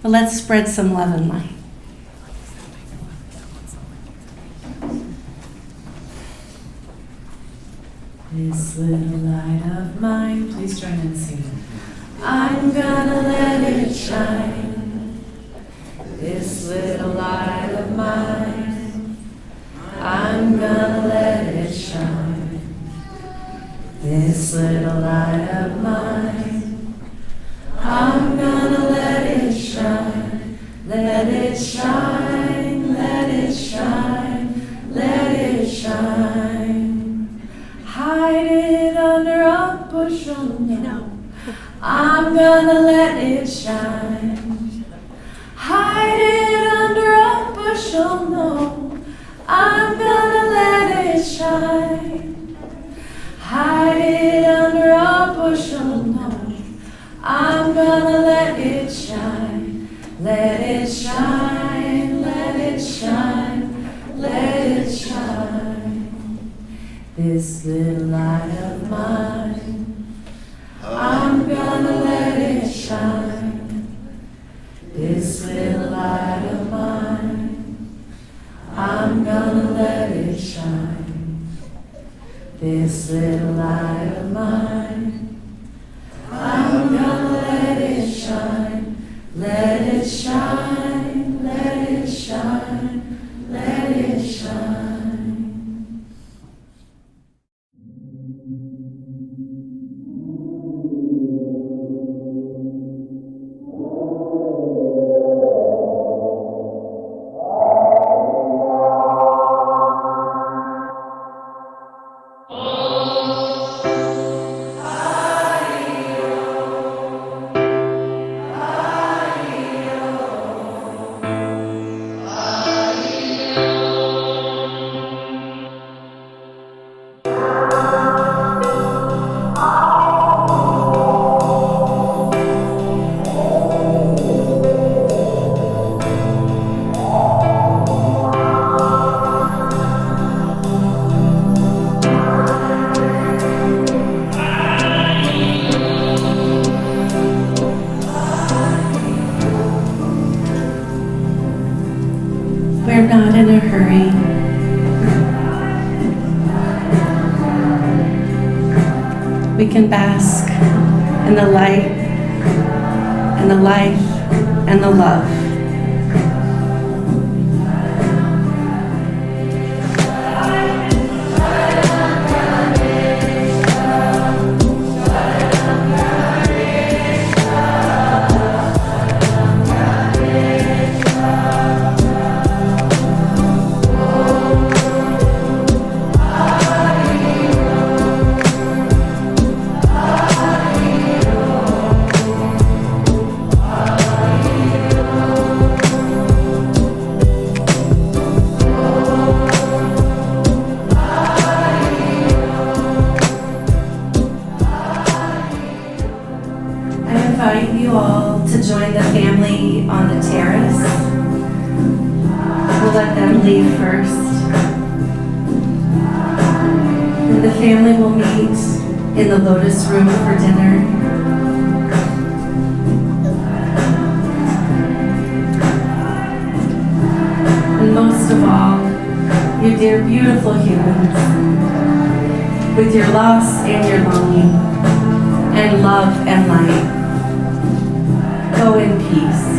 But let's spread some love and light. This little light of mine, please join in singing. I'm gonna let it shine. This little light of mine, I'm gonna let it shine. This little light of mine, I'm gonna let it shine. Let it shine, let it shine, let it shine. Hide it under a bushel, no. I'm gonna let it shine. Hide it under a bushel, no. I'm gonna let it shine. Hide it under a bushel, no. I'm gonna let it shine. Let it shine, let it shine, let it shine. This little light of mine, I'm gonna let it shine. This little light of mine, I'm gonna let it shine. This little light of mine, I'm gonna let it shine. Let it shine, let it shine, let it shine. not in a hurry. We can bask in the light and the life and the love. I invite you all to join the family on the terrace. We'll let them leave first. And the family will meet in the Lotus Room for dinner. And most of all, you dear beautiful humans, with your loss and your longing, and love and light. Go in peace.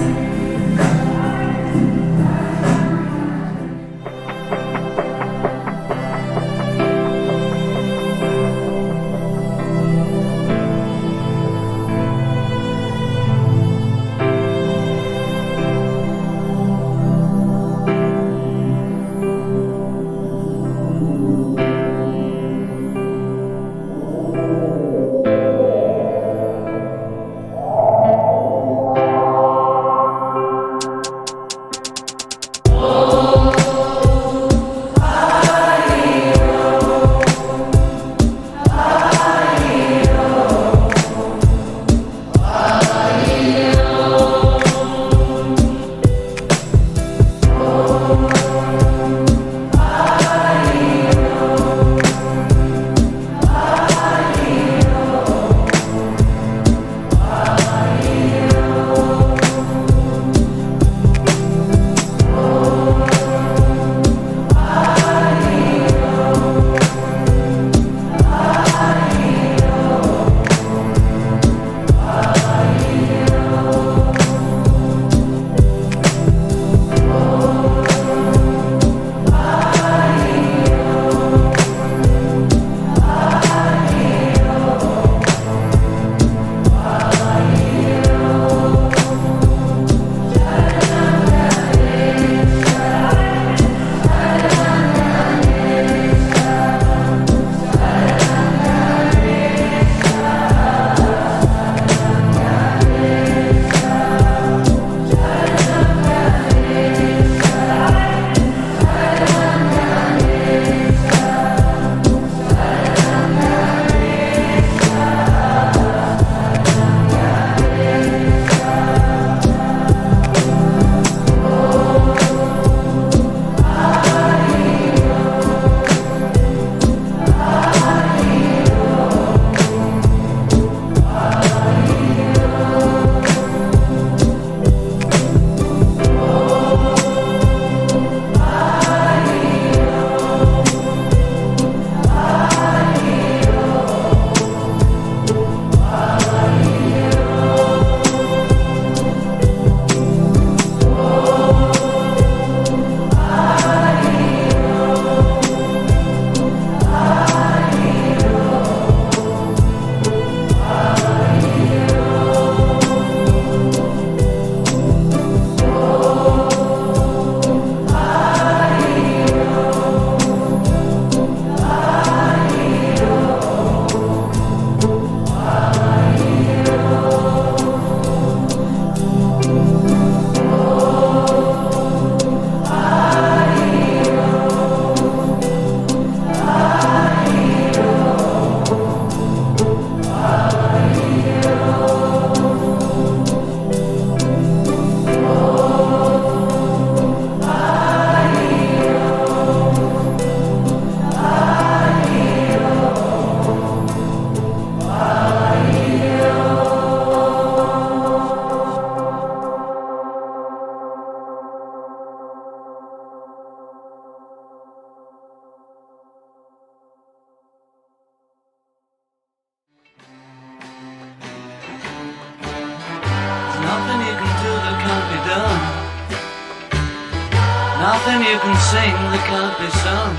Nothing you can sing that can't be sung.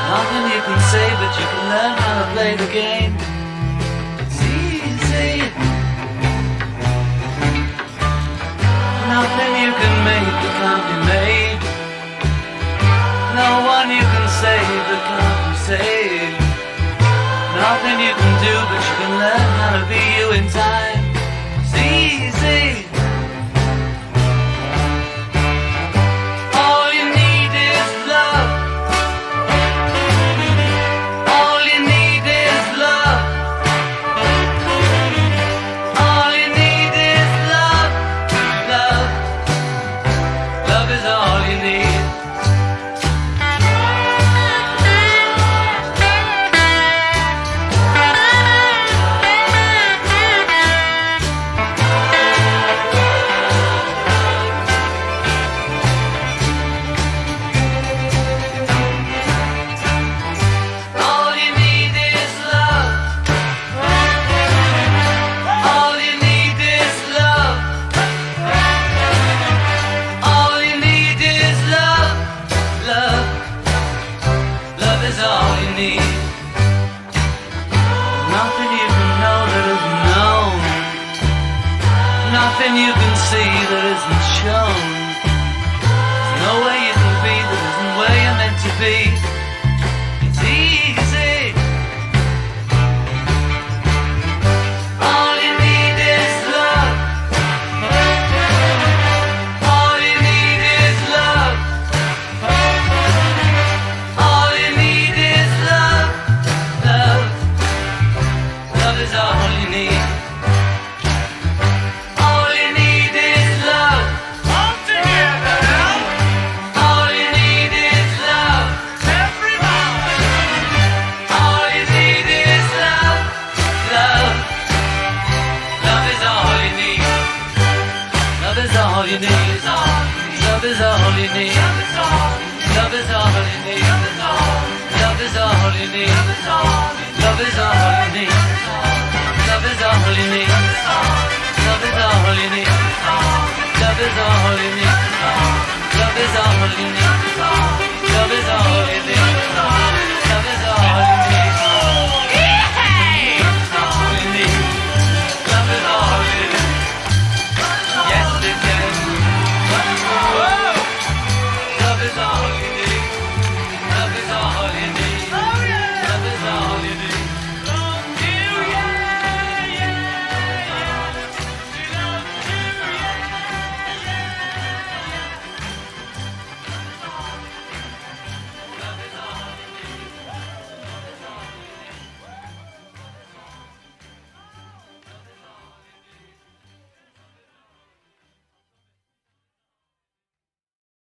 Nothing you can say, but you can learn how to play the game. It's easy. Nothing you can make that can't be made. No one you can save that can't be saved. Nothing you can do, but you can learn how to be you in time. It's easy. All you need is love. All you need is love. All you need is love. Love. Love is all you need. All you need is love. All you need is love. All you need is love. Love. Love is all you need. Nothing you can know that isn't known. Nothing you can see that isn't shown. There's no way you can be that isn't where you're meant to be. It's easy. All you need is love. All you need is love. All you need is love. Love. Love is all you need. All you need is love. All together now. All you need is love. Everybody. All you need is love. Love. Love is all you need. Love is all you need. Love is all you need. Love is all you need. Love is all you need. Love is all you need. Love is all you need. Love is all you need. Love is all you need.